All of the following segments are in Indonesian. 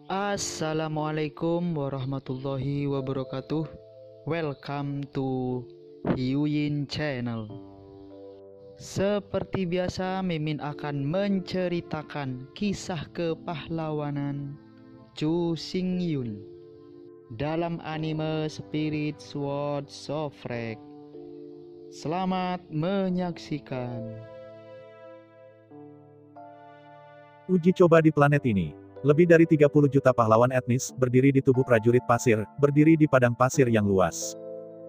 Assalamualaikum warahmatullahi wabarakatuh. Welcome to Hyuyin Channel. Seperti biasa, Mimin akan menceritakan kisah kepahlawanan Chu Xingyun dalam anime Spirit Sword Sofrek. Selamat menyaksikan. Uji coba di planet ini. Lebih dari 30 juta pahlawan etnis, berdiri di tubuh prajurit pasir, berdiri di padang pasir yang luas.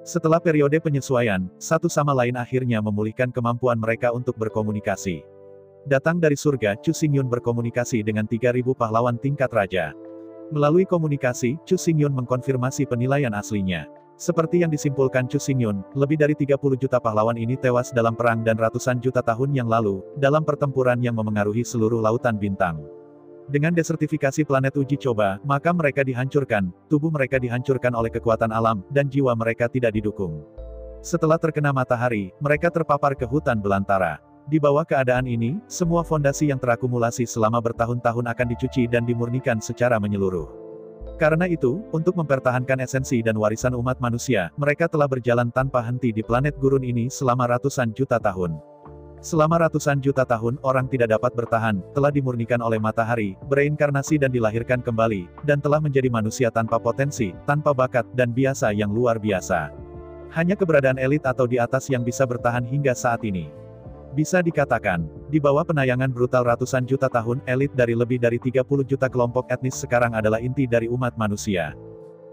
Setelah periode penyesuaian, satu sama lain akhirnya memulihkan kemampuan mereka untuk berkomunikasi. Datang dari surga, Chu Xingyun berkomunikasi dengan 3.000 pahlawan tingkat raja. Melalui komunikasi, Chu Xingyun mengkonfirmasi penilaian aslinya. Seperti yang disimpulkan Chu Xingyun, lebih dari 30 juta pahlawan ini tewas dalam perang dan ratusan juta tahun yang lalu, dalam pertempuran yang memengaruhi seluruh lautan bintang. Dengan desertifikasi planet uji coba, maka mereka dihancurkan, tubuh mereka dihancurkan oleh kekuatan alam, dan jiwa mereka tidak didukung. Setelah terkena matahari, mereka terpapar ke hutan belantara. Di bawah keadaan ini, semua fondasi yang terakumulasi selama bertahun-tahun akan dicuci dan dimurnikan secara menyeluruh. Karena itu, untuk mempertahankan esensi dan warisan umat manusia, mereka telah berjalan tanpa henti di planet gurun ini selama ratusan juta tahun. Selama ratusan juta tahun, orang tidak dapat bertahan, telah dimurnikan oleh matahari, bereinkarnasi dan dilahirkan kembali, dan telah menjadi manusia tanpa potensi, tanpa bakat, dan biasa yang luar biasa. Hanya keberadaan elit atau di atas yang bisa bertahan hingga saat ini. Bisa dikatakan, di bawah penayangan brutal ratusan juta tahun, elit dari lebih dari 30 juta kelompok etnis sekarang adalah inti dari umat manusia.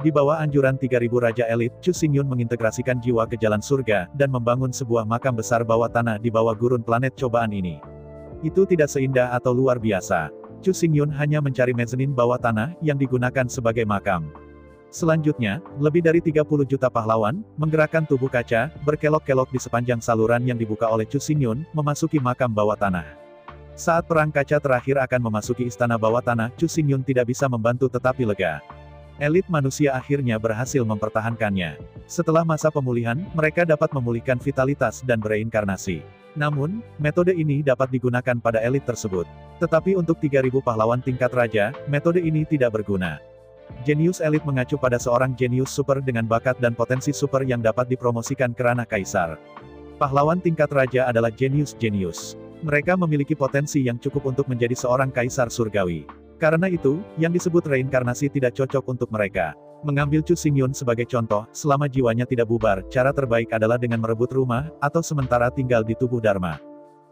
Di bawah anjuran 3.000 raja elit, Chu Xingyun mengintegrasikan jiwa ke jalan surga, dan membangun sebuah makam besar bawah tanah di bawah gurun planet cobaan ini. Itu tidak seindah atau luar biasa. Chu Xingyun hanya mencari mezanin bawah tanah, yang digunakan sebagai makam. Selanjutnya, lebih dari 30 juta pahlawan, menggerakkan tubuh kaca, berkelok-kelok di sepanjang saluran yang dibuka oleh Chu Xingyun, memasuki makam bawah tanah. Saat perang kaca terakhir akan memasuki istana bawah tanah, Chu Xingyun tidak bisa membantu tetapi lega. Elit manusia akhirnya berhasil mempertahankannya. Setelah masa pemulihan, mereka dapat memulihkan vitalitas dan bereinkarnasi. Namun, metode ini dapat digunakan pada elit tersebut. Tetapi untuk 3.000 pahlawan tingkat raja, metode ini tidak berguna. Jenius elit mengacu pada seorang jenius super dengan bakat dan potensi super yang dapat dipromosikan ke ranah kaisar. Pahlawan tingkat raja adalah jenius-jenius. Mereka memiliki potensi yang cukup untuk menjadi seorang kaisar surgawi. Karena itu, yang disebut reinkarnasi tidak cocok untuk mereka. Mengambil Chu Xingyun sebagai contoh, selama jiwanya tidak bubar, cara terbaik adalah dengan merebut rumah, atau sementara tinggal di tubuh Dharma.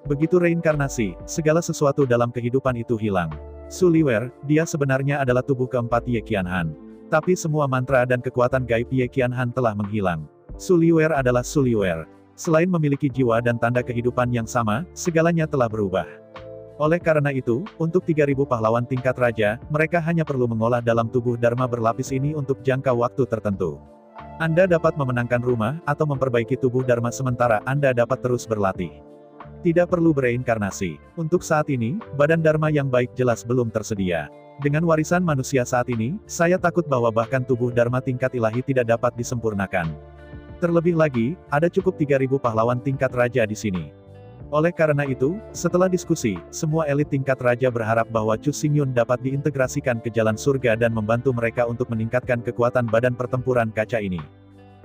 Begitu reinkarnasi, segala sesuatu dalam kehidupan itu hilang. Su Liwer, dia sebenarnya adalah tubuh keempat Ye Qianhan. Tapi semua mantra dan kekuatan gaib Ye Qianhan telah menghilang. Su Liwer adalah Su Liwer. Selain memiliki jiwa dan tanda kehidupan yang sama, segalanya telah berubah. Oleh karena itu, untuk 3.000 pahlawan tingkat raja, mereka hanya perlu mengolah dalam tubuh Dharma berlapis ini untuk jangka waktu tertentu. Anda dapat memenangkan rumah, atau memperbaiki tubuh Dharma sementara Anda dapat terus berlatih. Tidak perlu bereinkarnasi. Untuk saat ini, badan Dharma yang baik jelas belum tersedia. Dengan warisan manusia saat ini, saya takut bahwa bahkan tubuh Dharma tingkat ilahi tidak dapat disempurnakan. Terlebih lagi, ada cukup 3.000 pahlawan tingkat raja di sini. Oleh karena itu, setelah diskusi, semua elit tingkat raja berharap bahwa Chu Xingyun dapat diintegrasikan ke jalan surga dan membantu mereka untuk meningkatkan kekuatan badan pertempuran kaca ini.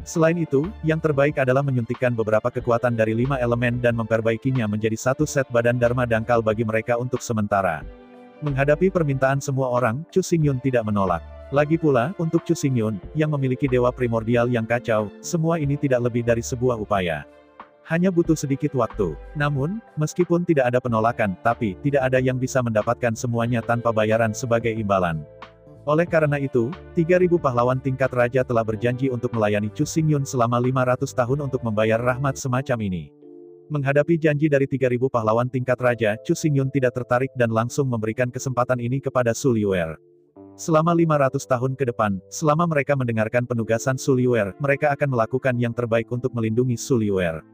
Selain itu, yang terbaik adalah menyuntikkan beberapa kekuatan dari 5 elemen dan memperbaikinya menjadi satu set badan Dharma dangkal bagi mereka untuk sementara. Menghadapi permintaan semua orang, Chu Xingyun tidak menolak. Lagi pula, untuk Chu Xingyun, yang memiliki dewa primordial yang kacau, semua ini tidak lebih dari sebuah upaya. Hanya butuh sedikit waktu. Namun, meskipun tidak ada penolakan, tapi, tidak ada yang bisa mendapatkan semuanya tanpa bayaran sebagai imbalan. Oleh karena itu, 3.000 pahlawan tingkat raja telah berjanji untuk melayani Chu Xingyun selama 500 tahun untuk membayar rahmat semacam ini. Menghadapi janji dari 3.000 pahlawan tingkat raja, Chu Xingyun tidak tertarik dan langsung memberikan kesempatan ini kepada Su Liwer. Selama 500 tahun ke depan, selama mereka mendengarkan penugasan Su Liwer, mereka akan melakukan yang terbaik untuk melindungi Su Liwer.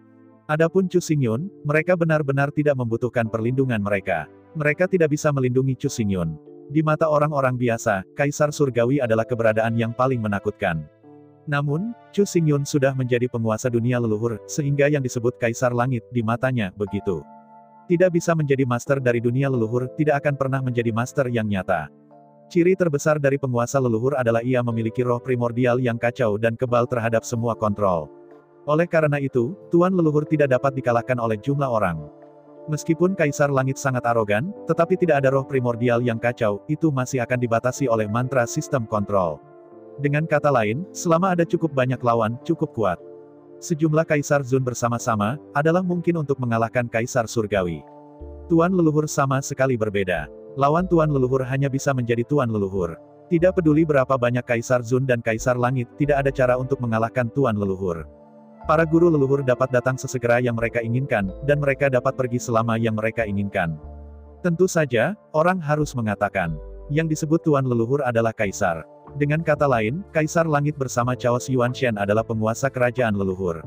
Adapun Chu Xingyun, mereka benar-benar tidak membutuhkan perlindungan mereka. Mereka tidak bisa melindungi Chu Xingyun. Di mata orang-orang biasa, Kaisar Surgawi adalah keberadaan yang paling menakutkan. Namun, Chu Xingyun sudah menjadi penguasa dunia leluhur, sehingga yang disebut Kaisar Langit, di matanya, begitu. Tidak bisa menjadi master dari dunia leluhur, tidak akan pernah menjadi master yang nyata. Ciri terbesar dari penguasa leluhur adalah ia memiliki roh primordial yang kacau dan kebal terhadap semua kontrol. Oleh karena itu, Tuan Leluhur tidak dapat dikalahkan oleh jumlah orang. Meskipun Kaisar Langit sangat arogan, tetapi tidak ada roh primordial yang kacau, itu masih akan dibatasi oleh mantra sistem kontrol. Dengan kata lain, selama ada cukup banyak lawan, cukup kuat. Sejumlah Kaisar Zun bersama-sama, adalah mungkin untuk mengalahkan Kaisar Surgawi. Tuan Leluhur sama sekali berbeda. Lawan Tuan Leluhur hanya bisa menjadi Tuan Leluhur. Tidak peduli berapa banyak Kaisar Zun dan Kaisar Langit, tidak ada cara untuk mengalahkan Tuan Leluhur. Para guru leluhur dapat datang sesegera yang mereka inginkan, dan mereka dapat pergi selama yang mereka inginkan. Tentu saja, orang harus mengatakan, yang disebut Tuan Leluhur adalah Kaisar. Dengan kata lain, Kaisar Langit bersama Chaos Yuanshen adalah penguasa kerajaan leluhur.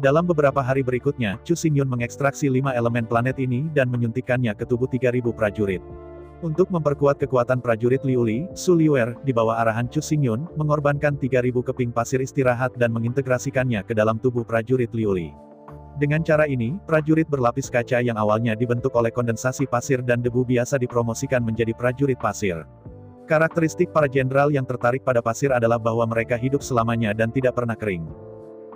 Dalam beberapa hari berikutnya, Chu Xingyun mengekstraksi 5 elemen planet ini dan menyuntikkannya ke tubuh 3.000 prajurit. Untuk memperkuat kekuatan prajurit Liuli, Su Liuer, di bawah arahan Chu Xingyun, mengorbankan 3.000 keping pasir istirahat dan mengintegrasikannya ke dalam tubuh prajurit Liuli. Dengan cara ini, prajurit berlapis kaca yang awalnya dibentuk oleh kondensasi pasir dan debu biasa dipromosikan menjadi prajurit pasir. Karakteristik para jenderal yang tertarik pada pasir adalah bahwa mereka hidup selamanya dan tidak pernah kering.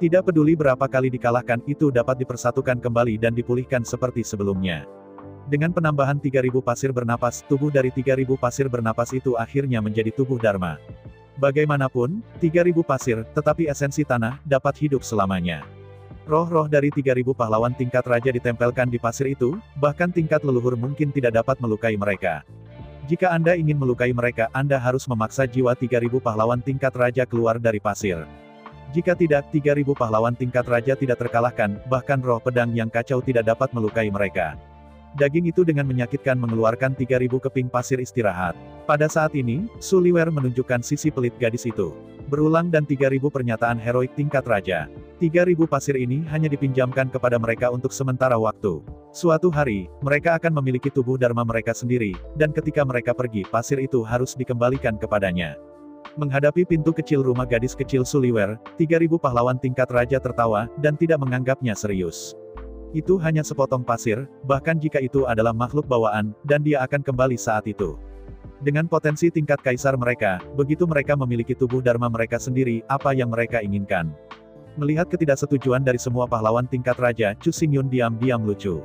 Tidak peduli berapa kali dikalahkan, itu dapat dipersatukan kembali dan dipulihkan seperti sebelumnya. Dengan penambahan 3.000 pasir bernapas, tubuh dari 3.000 pasir bernapas itu akhirnya menjadi tubuh Dharma. Bagaimanapun, 3.000 pasir, tetapi esensi tanah, dapat hidup selamanya. Roh-roh dari 3.000 pahlawan tingkat raja ditempelkan di pasir itu, bahkan tingkat leluhur mungkin tidak dapat melukai mereka. Jika Anda ingin melukai mereka, Anda harus memaksa jiwa 3.000 pahlawan tingkat raja keluar dari pasir. Jika tidak, 3.000 pahlawan tingkat raja tidak terkalahkan, bahkan roh pedang yang kacau tidak dapat melukai mereka. Daging itu dengan menyakitkan mengeluarkan 3.000 keping pasir istirahat. Pada saat ini, Su Liuer menunjukkan sisi pelit gadis itu. Berulang dan 3.000 pernyataan heroik tingkat raja. 3.000 pasir ini hanya dipinjamkan kepada mereka untuk sementara waktu. Suatu hari, mereka akan memiliki tubuh Dharma mereka sendiri, dan ketika mereka pergi, pasir itu harus dikembalikan kepadanya. Menghadapi pintu kecil rumah gadis kecil Su Liuer, 3.000 pahlawan tingkat raja tertawa, dan tidak menganggapnya serius. Itu hanya sepotong pasir, bahkan jika itu adalah makhluk bawaan, dan dia akan kembali saat itu. Dengan potensi tingkat kaisar mereka, begitu mereka memiliki tubuh Dharma mereka sendiri, apa yang mereka inginkan. Melihat ketidaksetujuan dari semua pahlawan tingkat raja, Chu Xingyun diam-diam lucu.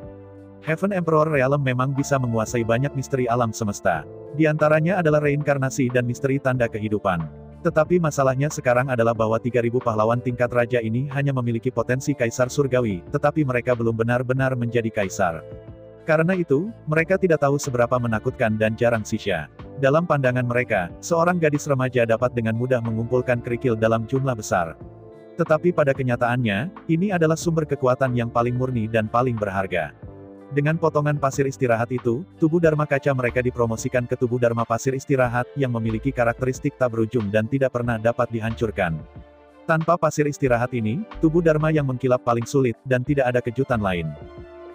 Heaven Emperor Realm memang bisa menguasai banyak misteri alam semesta. Di antaranya adalah reinkarnasi dan misteri tanda kehidupan. Tetapi masalahnya sekarang adalah bahwa 3.000 pahlawan tingkat raja ini hanya memiliki potensi kaisar surgawi, tetapi mereka belum benar-benar menjadi kaisar. Karena itu, mereka tidak tahu seberapa menakutkan dan jarang sisa. Dalam pandangan mereka, seorang gadis remaja dapat dengan mudah mengumpulkan kerikil dalam jumlah besar. Tetapi pada kenyataannya, ini adalah sumber kekuatan yang paling murni dan paling berharga. Dengan potongan pasir istirahat itu, tubuh Dharma kaca mereka dipromosikan ke tubuh Dharma pasir istirahat, yang memiliki karakteristik tak berujung dan tidak pernah dapat dihancurkan. Tanpa pasir istirahat ini, tubuh Dharma yang mengkilap paling sulit, dan tidak ada kejutan lain.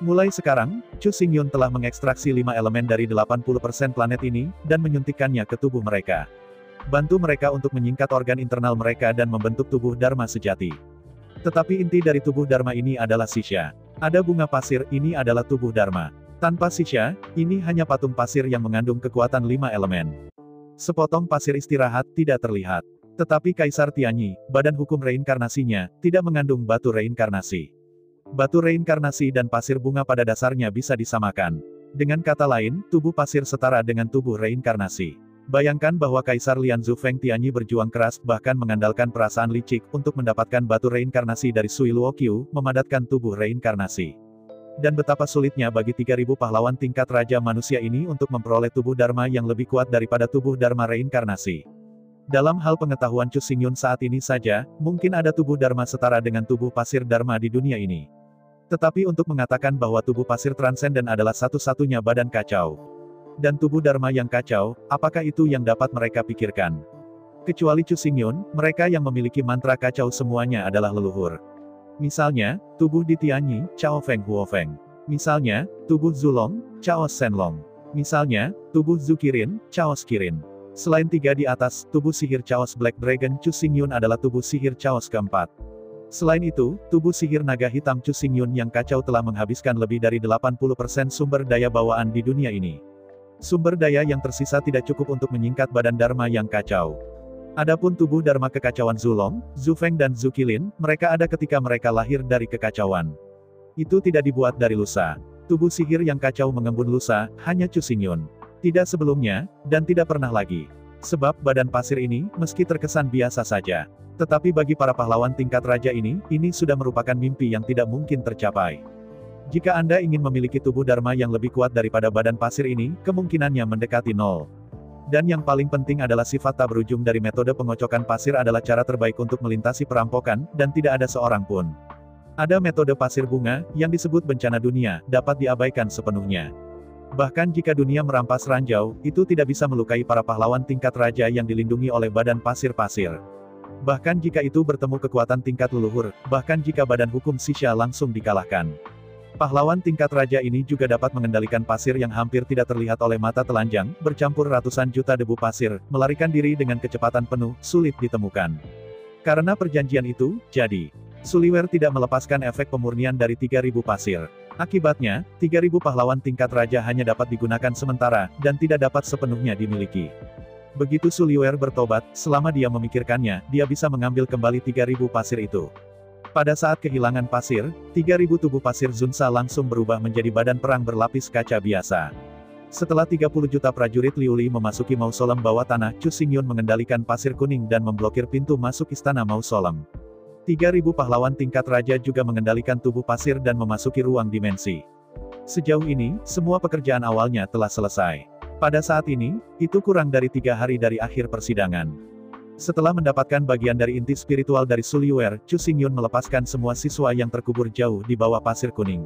Mulai sekarang, Chu Xingyun telah mengekstraksi 5 elemen dari 80% planet ini, dan menyuntikkannya ke tubuh mereka. Bantu mereka untuk menyingkat organ internal mereka dan membentuk tubuh Dharma sejati. Tetapi inti dari tubuh Dharma ini adalah sisya. Ada bunga pasir, ini adalah tubuh Dharma. Tanpa sisya, ini hanya patung pasir yang mengandung kekuatan 5 elemen. Sepotong pasir istirahat, tidak terlihat. Tetapi Kaisar Tianyi, badan hukum reinkarnasinya, tidak mengandung batu reinkarnasi. Batu reinkarnasi dan pasir bunga pada dasarnya bisa disamakan. Dengan kata lain, tubuh pasir setara dengan tubuh reinkarnasi. Bayangkan bahwa Kaisar Lian Zufeng Tianyi berjuang keras, bahkan mengandalkan perasaan licik, untuk mendapatkan batu reinkarnasi dari Sui Luoqiu, memadatkan tubuh reinkarnasi. Dan betapa sulitnya bagi 3.000 pahlawan tingkat raja manusia ini untuk memperoleh tubuh Dharma yang lebih kuat daripada tubuh Dharma reinkarnasi. Dalam hal pengetahuan Chu Xingyun saat ini saja, mungkin ada tubuh Dharma setara dengan tubuh pasir Dharma di dunia ini. Tetapi untuk mengatakan bahwa tubuh pasir transenden adalah satu-satunya badan kacau. Dan tubuh Dharma yang kacau, apakah itu yang dapat mereka pikirkan? Kecuali Chu Xingyun, mereka yang memiliki mantra kacau semuanya adalah leluhur. Misalnya, tubuh di Tianyi, Chao Feng Huo Feng. Misalnya, tubuh Zulong, Chao Shenlong. Misalnya, tubuh Zukirin, Chao Kirin. Selain 3 di atas, tubuh sihir Chaos Black Dragon Chu Xingyun adalah tubuh sihir Chaos keempat. Selain itu, tubuh sihir naga hitam Chu Xingyun yang kacau telah menghabiskan lebih dari 80% sumber daya bawaan di dunia ini. Sumber daya yang tersisa tidak cukup untuk menyingkat badan Dharma yang kacau. Adapun tubuh Dharma kekacauan Zulong, Zufeng dan Zukilin, mereka ada ketika mereka lahir dari kekacauan. Itu tidak dibuat dari lusa. Tubuh sihir yang kacau mengembun lusa, hanya Chu Xingyun. Tidak sebelumnya, dan tidak pernah lagi. Sebab badan pasir ini, meski terkesan biasa saja. Tetapi bagi para pahlawan tingkat raja ini sudah merupakan mimpi yang tidak mungkin tercapai. Jika Anda ingin memiliki tubuh Dharma yang lebih kuat daripada badan pasir ini, kemungkinannya mendekati nol. Dan yang paling penting adalah sifat tak berujung dari metode pengocokan pasir adalah cara terbaik untuk melintasi perampokan, dan tidak ada seorang pun. Ada metode pasir bunga, yang disebut bencana dunia, dapat diabaikan sepenuhnya. Bahkan jika dunia merampas ranjau, itu tidak bisa melukai para pahlawan tingkat raja yang dilindungi oleh badan pasir-pasir. Bahkan jika itu bertemu kekuatan tingkat leluhur, bahkan jika badan hukum Sisha langsung dikalahkan. Pahlawan tingkat raja ini juga dapat mengendalikan pasir yang hampir tidak terlihat oleh mata telanjang, bercampur ratusan juta debu pasir, melarikan diri dengan kecepatan penuh, sulit ditemukan. Karena perjanjian itu, jadi, Suliwer tidak melepaskan efek pemurnian dari 3.000 pasir. Akibatnya, 3.000 pahlawan tingkat raja hanya dapat digunakan sementara, dan tidak dapat sepenuhnya dimiliki. Begitu Suliwer bertobat, selama dia memikirkannya, dia bisa mengambil kembali 3.000 pasir itu. Pada saat kehilangan pasir, 3.000 tubuh pasir Zunsa langsung berubah menjadi badan perang berlapis kaca biasa. Setelah 30 juta prajurit Liuli memasuki mausolem bawah tanah, Chu Xingyun mengendalikan pasir kuning dan memblokir pintu masuk istana mausolem. 3.000 pahlawan tingkat raja juga mengendalikan tubuh pasir dan memasuki ruang dimensi. Sejauh ini, semua pekerjaan awalnya telah selesai. Pada saat ini, itu kurang dari 3 hari dari akhir persidangan. Setelah mendapatkan bagian dari inti spiritual dari Suliwer, Chu Xingyun melepaskan semua siswa yang terkubur jauh di bawah pasir kuning.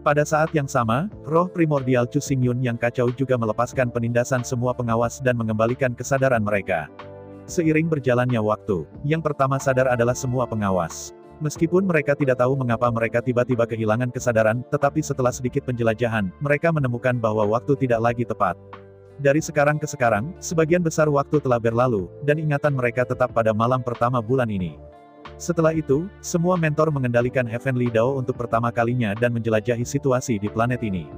Pada saat yang sama, roh primordial Chu Xingyun yang kacau juga melepaskan penindasan semua pengawas dan mengembalikan kesadaran mereka. Seiring berjalannya waktu, yang pertama sadar adalah semua pengawas. Meskipun mereka tidak tahu mengapa mereka tiba-tiba kehilangan kesadaran, tetapi setelah sedikit penjelajahan, mereka menemukan bahwa waktu tidak lagi tepat. Dari sekarang ke sekarang, sebagian besar waktu telah berlalu, dan ingatan mereka tetap pada malam pertama bulan ini. Setelah itu, semua mentor mengendalikan Heavenly Dao untuk pertama kalinya dan menjelajahi situasi di planet ini.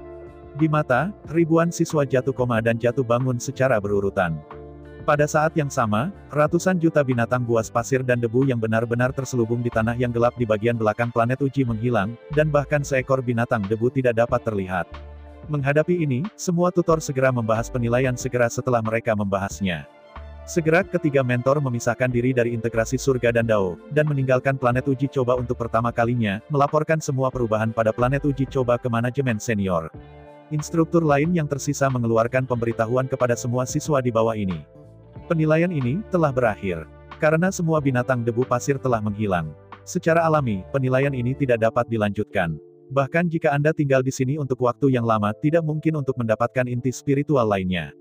Di mata, ribuan siswa jatuh koma dan jatuh bangun secara berurutan. Pada saat yang sama, ratusan juta binatang buas pasir dan debu yang benar-benar terselubung di tanah yang gelap di bagian belakang planet uji menghilang, dan bahkan seekor binatang debu tidak dapat terlihat. Menghadapi ini, semua tutor segera membahas penilaian segera setelah mereka membahasnya. Segera ketiga mentor memisahkan diri dari integrasi surga dan Dao, dan meninggalkan planet uji coba untuk pertama kalinya, melaporkan semua perubahan pada planet uji coba ke manajemen senior. Instruktur lain yang tersisa mengeluarkan pemberitahuan kepada semua siswa di bawah ini. Penilaian ini telah berakhir. Karena semua binatang debu pasir telah menghilang. Secara alami, penilaian ini tidak dapat dilanjutkan. Bahkan jika Anda tinggal di sini untuk waktu yang lama, tidak mungkin untuk mendapatkan inti spiritual lainnya.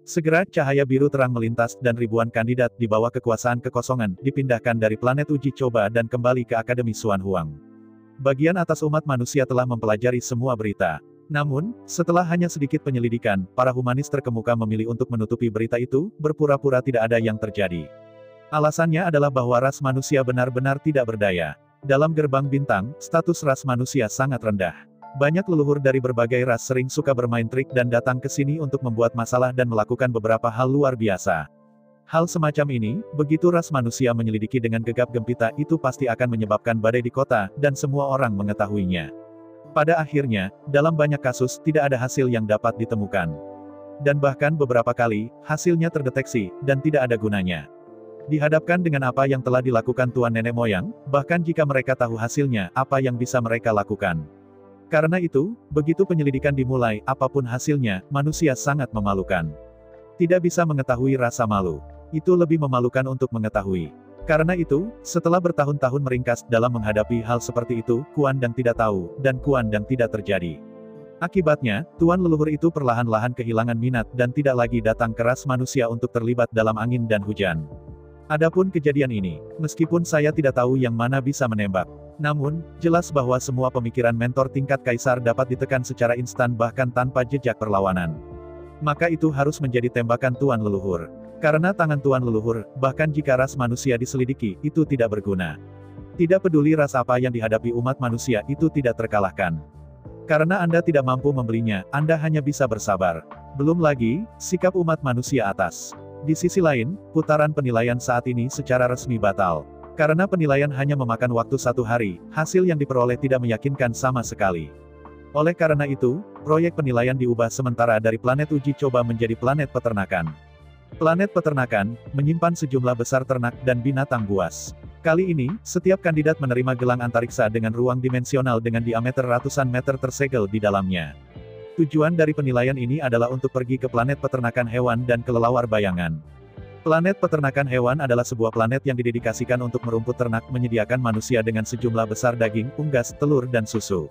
Segera cahaya biru terang melintas dan ribuan kandidat di bawah kekuasaan kekosongan dipindahkan dari planet uji coba dan kembali ke Akademi Xuan Huang. Bagian atas umat manusia telah mempelajari semua berita. Namun, setelah hanya sedikit penyelidikan, para humanis terkemuka memilih untuk menutupi berita itu, berpura-pura tidak ada yang terjadi. Alasannya adalah bahwa ras manusia benar-benar tidak berdaya. Dalam gerbang bintang, status ras manusia sangat rendah. Banyak leluhur dari berbagai ras sering suka bermain trik dan datang ke sini untuk membuat masalah dan melakukan beberapa hal luar biasa. Hal semacam ini, begitu ras manusia menyelidiki dengan gegap gempita, itu pasti akan menyebabkan badai di kota, dan semua orang mengetahuinya. Pada akhirnya, dalam banyak kasus, tidak ada hasil yang dapat ditemukan. Dan bahkan beberapa kali, hasilnya terdeteksi, dan tidak ada gunanya. Dihadapkan dengan apa yang telah dilakukan tuan nenek moyang, bahkan jika mereka tahu hasilnya, apa yang bisa mereka lakukan. Karena itu, begitu penyelidikan dimulai, apapun hasilnya, manusia sangat memalukan. Tidak bisa mengetahui rasa malu. Itu lebih memalukan untuk mengetahui. Karena itu, setelah bertahun-tahun meringkas dalam menghadapi hal seperti itu, kuandang tidak tahu, dan kuandang tidak terjadi. Akibatnya, tuan leluhur itu perlahan-lahan kehilangan minat dan tidak lagi datang ke ras manusia untuk terlibat dalam angin dan hujan. Adapun kejadian ini, meskipun saya tidak tahu yang mana bisa menembak, namun, jelas bahwa semua pemikiran mentor tingkat kaisar dapat ditekan secara instan bahkan tanpa jejak perlawanan. Maka itu harus menjadi tembakan tuan leluhur. Karena tangan tuan leluhur, bahkan jika ras manusia diselidiki, itu tidak berguna. Tidak peduli ras apa yang dihadapi umat manusia, itu tidak terkalahkan. Karena Anda tidak mampu membelinya, Anda hanya bisa bersabar. Belum lagi, sikap umat manusia atas. Di sisi lain, putaran penilaian saat ini secara resmi batal. Karena penilaian hanya memakan waktu 1 hari, hasil yang diperoleh tidak meyakinkan sama sekali. Oleh karena itu, proyek penilaian diubah sementara dari planet uji coba menjadi planet peternakan. Planet peternakan, menyimpan sejumlah besar ternak dan binatang buas. Kali ini, setiap kandidat menerima gelang antariksa dengan ruang dimensional dengan diameter ratusan meter tersegel di dalamnya. Tujuan dari penilaian ini adalah untuk pergi ke planet peternakan hewan dan kelelawar bayangan. Planet peternakan hewan adalah sebuah planet yang didedikasikan untuk merumput ternak menyediakan manusia dengan sejumlah besar daging, unggas, telur dan susu.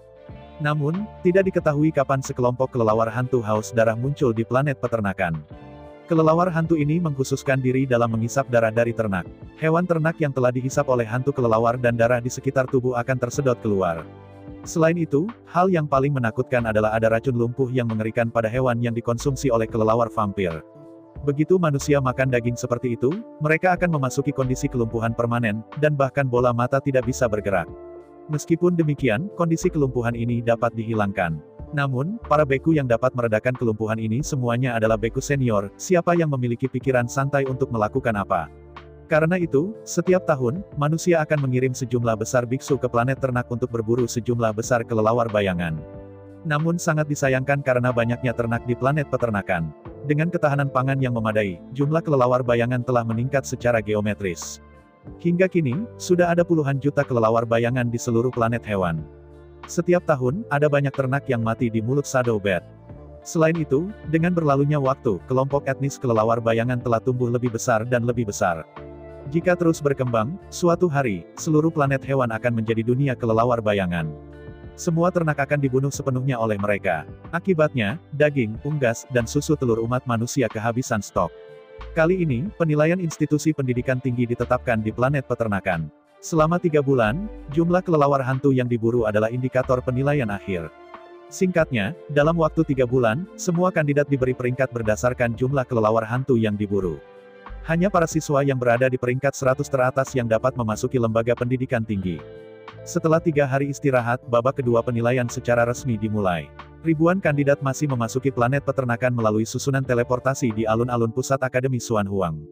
Namun, tidak diketahui kapan sekelompok kelelawar hantu haus darah muncul di planet peternakan. Kelelawar hantu ini mengkhususkan diri dalam menghisap darah dari ternak. Hewan ternak yang telah dihisap oleh hantu kelelawar dan darah di sekitar tubuh akan tersedot keluar. Selain itu, hal yang paling menakutkan adalah ada racun lumpuh yang mengerikan pada hewan yang dikonsumsi oleh kelelawar vampir. Begitu manusia makan daging seperti itu, mereka akan memasuki kondisi kelumpuhan permanen, dan bahkan bola mata tidak bisa bergerak. Meskipun demikian, kondisi kelumpuhan ini dapat dihilangkan. Namun, para beku yang dapat meredakan kelumpuhan ini semuanya adalah beku senior, siapa yang memiliki pikiran santai untuk melakukan apa. Karena itu, setiap tahun, manusia akan mengirim sejumlah besar biksu ke planet ternak untuk berburu sejumlah besar kelelawar bayangan. Namun sangat disayangkan karena banyaknya ternak di planet peternakan. Dengan ketahanan pangan yang memadai, jumlah kelelawar bayangan telah meningkat secara geometris. Hingga kini, sudah ada puluhan juta kelelawar bayangan di seluruh planet hewan. Setiap tahun, ada banyak ternak yang mati di mulut Shadow Bat. Selain itu, dengan berlalunya waktu, kelompok etnis kelelawar bayangan telah tumbuh lebih besar dan lebih besar. Jika terus berkembang, suatu hari, seluruh planet hewan akan menjadi dunia kelelawar bayangan. Semua ternak akan dibunuh sepenuhnya oleh mereka. Akibatnya, daging, unggas, dan susu telur umat manusia kehabisan stok. Kali ini, penilaian institusi pendidikan tinggi ditetapkan di planet peternakan. Selama 3 bulan, jumlah kelelawar hantu yang diburu adalah indikator penilaian akhir. Singkatnya, dalam waktu 3 bulan, semua kandidat diberi peringkat berdasarkan jumlah kelelawar hantu yang diburu. Hanya para siswa yang berada di peringkat 100 teratas yang dapat memasuki lembaga pendidikan tinggi. Setelah 3 hari istirahat, babak kedua penilaian secara resmi dimulai. Ribuan kandidat masih memasuki planet peternakan melalui susunan teleportasi di alun-alun pusat Akademi Xuan Huang.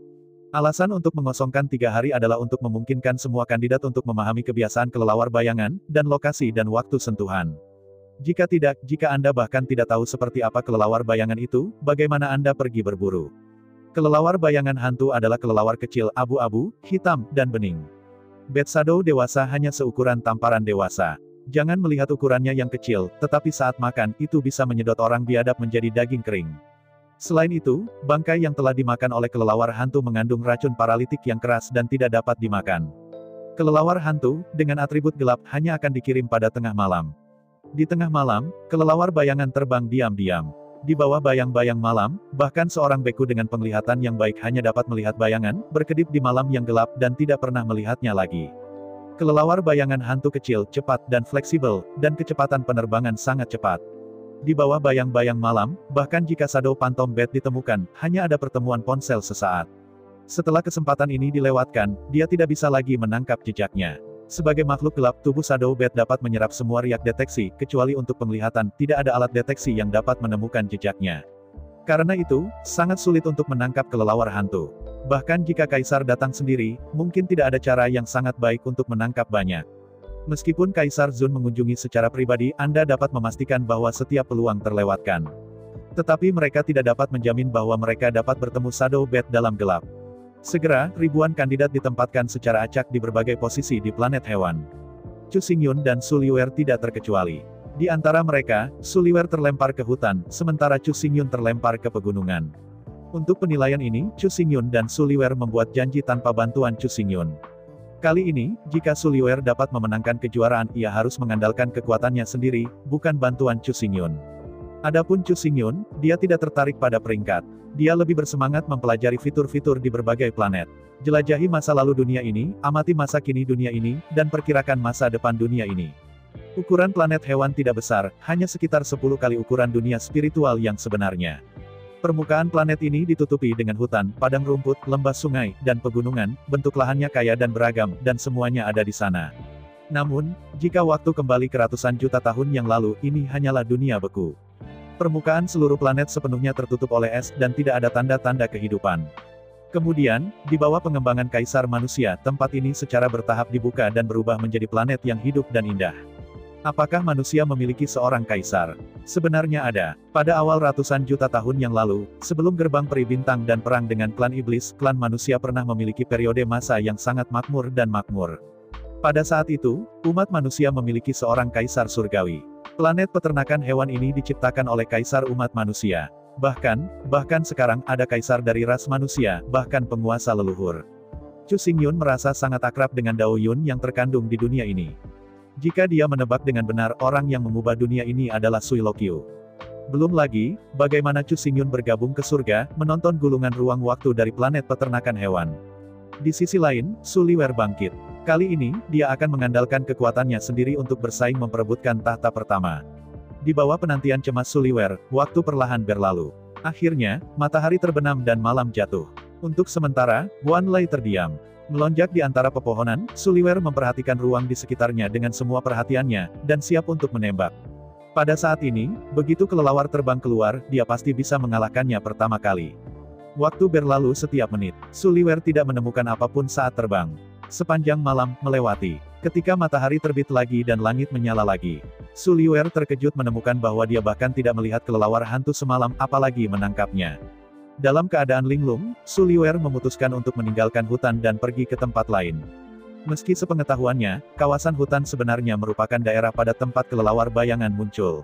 Alasan untuk mengosongkan 3 hari adalah untuk memungkinkan semua kandidat untuk memahami kebiasaan kelelawar bayangan, dan lokasi dan waktu sentuhan. Jika tidak, jika Anda bahkan tidak tahu seperti apa kelelawar bayangan itu, bagaimana Anda pergi berburu? Kelelawar bayangan hantu adalah kelelawar kecil, abu-abu, hitam, dan bening. Bat Shadow dewasa hanya seukuran tamparan dewasa. Jangan melihat ukurannya yang kecil, tetapi saat makan, itu bisa menyedot orang biadab menjadi daging kering. Selain itu, bangkai yang telah dimakan oleh kelelawar hantu mengandung racun paralitik yang keras dan tidak dapat dimakan. Kelelawar hantu, dengan atribut gelap, hanya akan dikirim pada tengah malam. Di tengah malam, kelelawar bayangan terbang diam-diam. Di bawah bayang-bayang malam, bahkan seorang beku dengan penglihatan yang baik hanya dapat melihat bayangan, berkedip di malam yang gelap dan tidak pernah melihatnya lagi. Kelelawar bayangan hantu kecil, cepat, dan fleksibel, dan kecepatan penerbangan sangat cepat. Di bawah bayang-bayang malam, bahkan jika Shadow Phantom Bat ditemukan, hanya ada pertemuan ponsel sesaat. Setelah kesempatan ini dilewatkan, dia tidak bisa lagi menangkap jejaknya. Sebagai makhluk gelap, tubuh Shadow Bat dapat menyerap semua riak deteksi, kecuali untuk penglihatan, tidak ada alat deteksi yang dapat menemukan jejaknya. Karena itu, sangat sulit untuk menangkap kelelawar hantu. Bahkan jika Kaisar datang sendiri, mungkin tidak ada cara yang sangat baik untuk menangkap banyak. Meskipun Kaisar Zun mengunjungi secara pribadi, Anda dapat memastikan bahwa setiap peluang terlewatkan. Tetapi mereka tidak dapat menjamin bahwa mereka dapat bertemu Shadow Bat dalam gelap. Segera, ribuan kandidat ditempatkan secara acak di berbagai posisi di planet hewan. Chu Xingyun dan Su Liuer tidak terkecuali. Di antara mereka, Su Liuer terlempar ke hutan, sementara Chu Xingyun terlempar ke pegunungan. Untuk penilaian ini, Chu Xingyun dan Su Liuer membuat janji tanpa bantuan Chu Xingyun. Kali ini, jika Su Liuer dapat memenangkan kejuaraan, ia harus mengandalkan kekuatannya sendiri, bukan bantuan Chu Xingyun. Adapun Chu Xingyun, dia tidak tertarik pada peringkat. Dia lebih bersemangat mempelajari fitur-fitur di berbagai planet. Jelajahi masa lalu dunia ini, amati masa kini dunia ini, dan perkirakan masa depan dunia ini. Ukuran planet hewan tidak besar, hanya sekitar 10 kali ukuran dunia spiritual yang sebenarnya. Permukaan planet ini ditutupi dengan hutan, padang rumput, lembah sungai, dan pegunungan, bentuk lahannya kaya dan beragam, dan semuanya ada di sana. Namun, jika waktu kembali ke ratusan juta tahun yang lalu, ini hanyalah dunia beku. Permukaan seluruh planet sepenuhnya tertutup oleh es dan tidak ada tanda-tanda kehidupan. Kemudian, di bawah pengembangan kaisar manusia, tempat ini secara bertahap dibuka dan berubah menjadi planet yang hidup dan indah. Apakah manusia memiliki seorang kaisar? Sebenarnya ada. Pada awal ratusan juta tahun yang lalu, sebelum gerbang peri bintang dan perang dengan klan iblis, klan manusia pernah memiliki periode masa yang sangat makmur dan makmur. Pada saat itu, umat manusia memiliki seorang kaisar surgawi. Planet peternakan hewan ini diciptakan oleh kaisar umat manusia. Bahkan sekarang ada kaisar dari ras manusia, bahkan penguasa leluhur. Chu Xingyun merasa sangat akrab dengan Dao Yun yang terkandung di dunia ini. Jika dia menebak dengan benar orang yang mengubah dunia ini adalah Sui Lokyu. Belum lagi, bagaimana Chu Xingyun bergabung ke surga, menonton gulungan ruang waktu dari planet peternakan hewan. Di sisi lain, Su Liwer bangkit. Kali ini, dia akan mengandalkan kekuatannya sendiri untuk bersaing memperebutkan tahta pertama. Di bawah penantian cemas Su Liwer, waktu perlahan berlalu. Akhirnya, matahari terbenam dan malam jatuh. Untuk sementara, Wan Lei terdiam. Melonjak di antara pepohonan, Su Liwer memperhatikan ruang di sekitarnya dengan semua perhatiannya, dan siap untuk menembak. Pada saat ini, begitu kelelawar terbang keluar, dia pasti bisa mengalahkannya pertama kali. Waktu berlalu setiap menit. Su Liwer tidak menemukan apapun saat terbang. Sepanjang malam melewati. Ketika matahari terbit lagi dan langit menyala lagi, Su Liwer terkejut menemukan bahwa dia bahkan tidak melihat kelelawar hantu semalam, apalagi menangkapnya. Dalam keadaan linglung, Su Liwer memutuskan untuk meninggalkan hutan dan pergi ke tempat lain. Meski sepengetahuannya, kawasan hutan sebenarnya merupakan daerah pada tempat kelelawar bayangan muncul.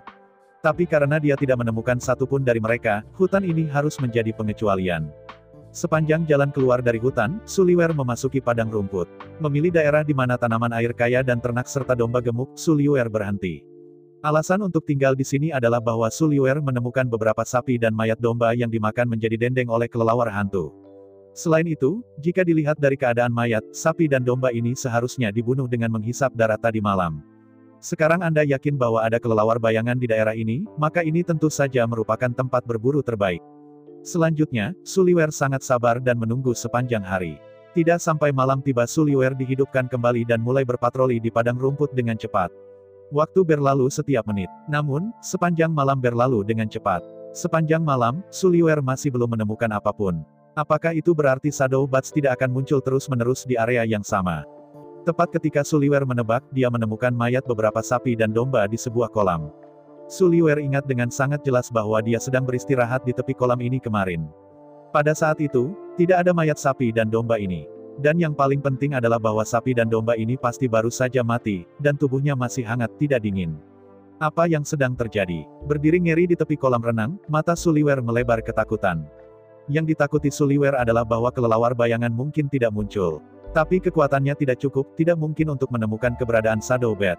Tapi karena dia tidak menemukan satupun dari mereka, hutan ini harus menjadi pengecualian. Sepanjang jalan keluar dari hutan, Su Liwer memasuki padang rumput. Memilih daerah di mana tanaman air kaya dan ternak serta domba gemuk, Su Liwer berhenti. Alasan untuk tinggal di sini adalah bahwa Su Liwer menemukan beberapa sapi dan mayat domba yang dimakan menjadi dendeng oleh kelelawar hantu. Selain itu, jika dilihat dari keadaan mayat, sapi dan domba ini seharusnya dibunuh dengan menghisap darah tadi malam. Sekarang Anda yakin bahwa ada kelelawar bayangan di daerah ini, maka ini tentu saja merupakan tempat berburu terbaik. Selanjutnya, Su Liwer sangat sabar dan menunggu sepanjang hari. Tidak sampai malam tiba Su Liwer dihidupkan kembali dan mulai berpatroli di padang rumput dengan cepat. Waktu berlalu setiap menit. Namun, sepanjang malam berlalu dengan cepat. Sepanjang malam, Su Liwer masih belum menemukan apapun. Apakah itu berarti Shadow Bats tidak akan muncul terus-menerus di area yang sama? Tepat ketika Su Liwer menebak, dia menemukan mayat beberapa sapi dan domba di sebuah kolam. Su Liwer ingat dengan sangat jelas bahwa dia sedang beristirahat di tepi kolam ini kemarin. Pada saat itu, tidak ada mayat sapi dan domba ini. Dan yang paling penting adalah bahwa sapi dan domba ini pasti baru saja mati, dan tubuhnya masih hangat, tidak dingin. Apa yang sedang terjadi? Berdiri ngeri di tepi kolam renang, mata Su Liwer melebar ketakutan. Yang ditakuti Su Liwer adalah bahwa kelelawar bayangan mungkin tidak muncul. Tapi kekuatannya tidak cukup, tidak mungkin untuk menemukan keberadaan Shadow Bat.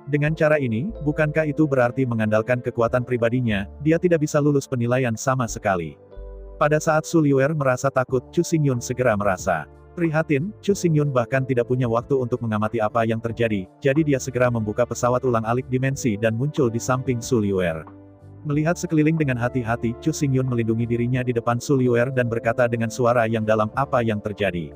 Dengan cara ini, bukankah itu berarti mengandalkan kekuatan pribadinya, dia tidak bisa lulus penilaian sama sekali. Pada saat Su Liwer merasa takut, Chu Xingyun segera merasa prihatin. Chu Xingyun bahkan tidak punya waktu untuk mengamati apa yang terjadi, jadi dia segera membuka pesawat ulang-alik dimensi dan muncul di samping Su Liwer. Melihat sekeliling dengan hati-hati, Chu Xingyun melindungi dirinya di depan Su Liwer dan berkata dengan suara yang dalam, apa yang terjadi?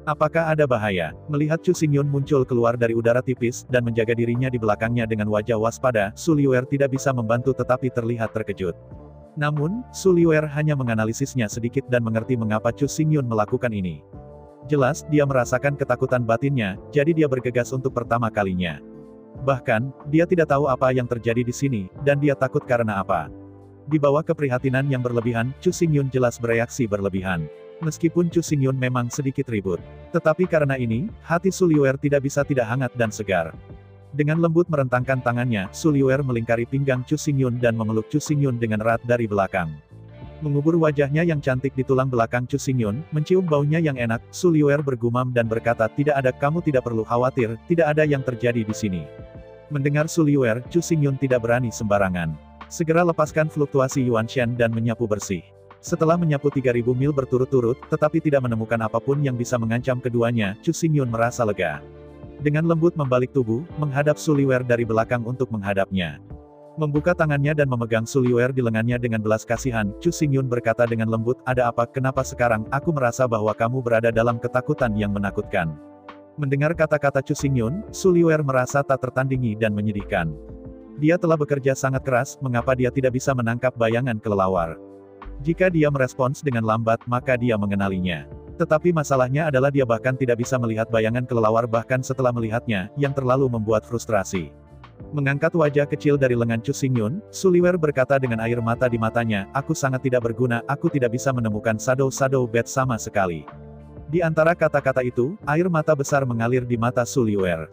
Apakah ada bahaya? Melihat Chu Xingyun muncul keluar dari udara tipis, dan menjaga dirinya di belakangnya dengan wajah waspada, Su Liwer tidak bisa membantu tetapi terlihat terkejut. Namun, Su Liwer hanya menganalisisnya sedikit dan mengerti mengapa Chu Xingyun melakukan ini. Jelas, dia merasakan ketakutan batinnya, jadi dia bergegas untuk pertama kalinya. Bahkan, dia tidak tahu apa yang terjadi di sini, dan dia takut karena apa. Di bawah keprihatinan yang berlebihan, Chu Xingyun jelas bereaksi berlebihan. Meskipun Chu Xingyun memang sedikit ribut. Tetapi karena ini, hati Su Liwer tidak bisa tidak hangat dan segar. Dengan lembut merentangkan tangannya, Su Liwer melingkari pinggang Chu Xingyun dan memeluk Chu Xingyun dengan erat dari belakang. Mengubur wajahnya yang cantik di tulang belakang Chu Xingyun, mencium baunya yang enak, Su Liwer bergumam dan berkata, kamu tidak perlu khawatir, tidak ada yang terjadi di sini. Mendengar Su Liwer, Chu Xingyun tidak berani sembarangan. Segera lepaskan fluktuasi Yuan Shen dan menyapu bersih. Setelah menyapu 3000 mil berturut-turut, tetapi tidak menemukan apapun yang bisa mengancam keduanya, Chu Xingyun merasa lega. Dengan lembut membalik tubuh, menghadap Su Liwer dari belakang untuk menghadapnya. Membuka tangannya dan memegang Su Liwer di lengannya dengan belas kasihan, Chu Xingyun berkata dengan lembut, ada apa, kenapa sekarang, aku merasa bahwa kamu berada dalam ketakutan yang menakutkan. Mendengar kata-kata Chu Xingyun, Su Liwer merasa tak tertandingi dan menyedihkan. Dia telah bekerja sangat keras, mengapa dia tidak bisa menangkap bayangan kelelawar? Jika dia merespons dengan lambat, maka dia mengenalinya. Tetapi masalahnya adalah dia bahkan tidak bisa melihat bayangan kelelawar bahkan setelah melihatnya, yang terlalu membuat frustrasi. Mengangkat wajah kecil dari lengan Chu Xingyun, Suliwer berkata dengan air mata di matanya, aku sangat tidak berguna, aku tidak bisa menemukan shadow bed sama sekali. Di antara kata-kata itu, air mata besar mengalir di mata Suliwer.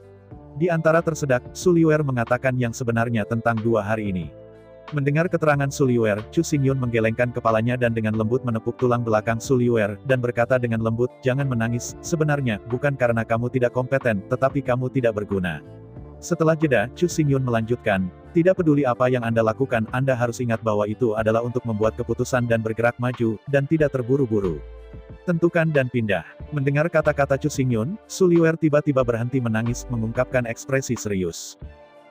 Di antara tersedak, Suliwer mengatakan yang sebenarnya tentang 2 hari ini. Mendengar keterangan Suliwer, Chu Xingyun menggelengkan kepalanya dan dengan lembut menepuk tulang belakang Suliwer, dan berkata dengan lembut, jangan menangis, sebenarnya, bukan karena kamu tidak kompeten, tetapi kamu tidak berguna. Setelah jeda, Chu Xingyun melanjutkan, tidak peduli apa yang Anda lakukan, Anda harus ingat bahwa itu adalah untuk membuat keputusan dan bergerak maju, dan tidak terburu-buru. Tentukan dan pindah. Mendengar kata-kata Chu Xingyun, Suliwer tiba-tiba berhenti menangis, mengungkapkan ekspresi serius.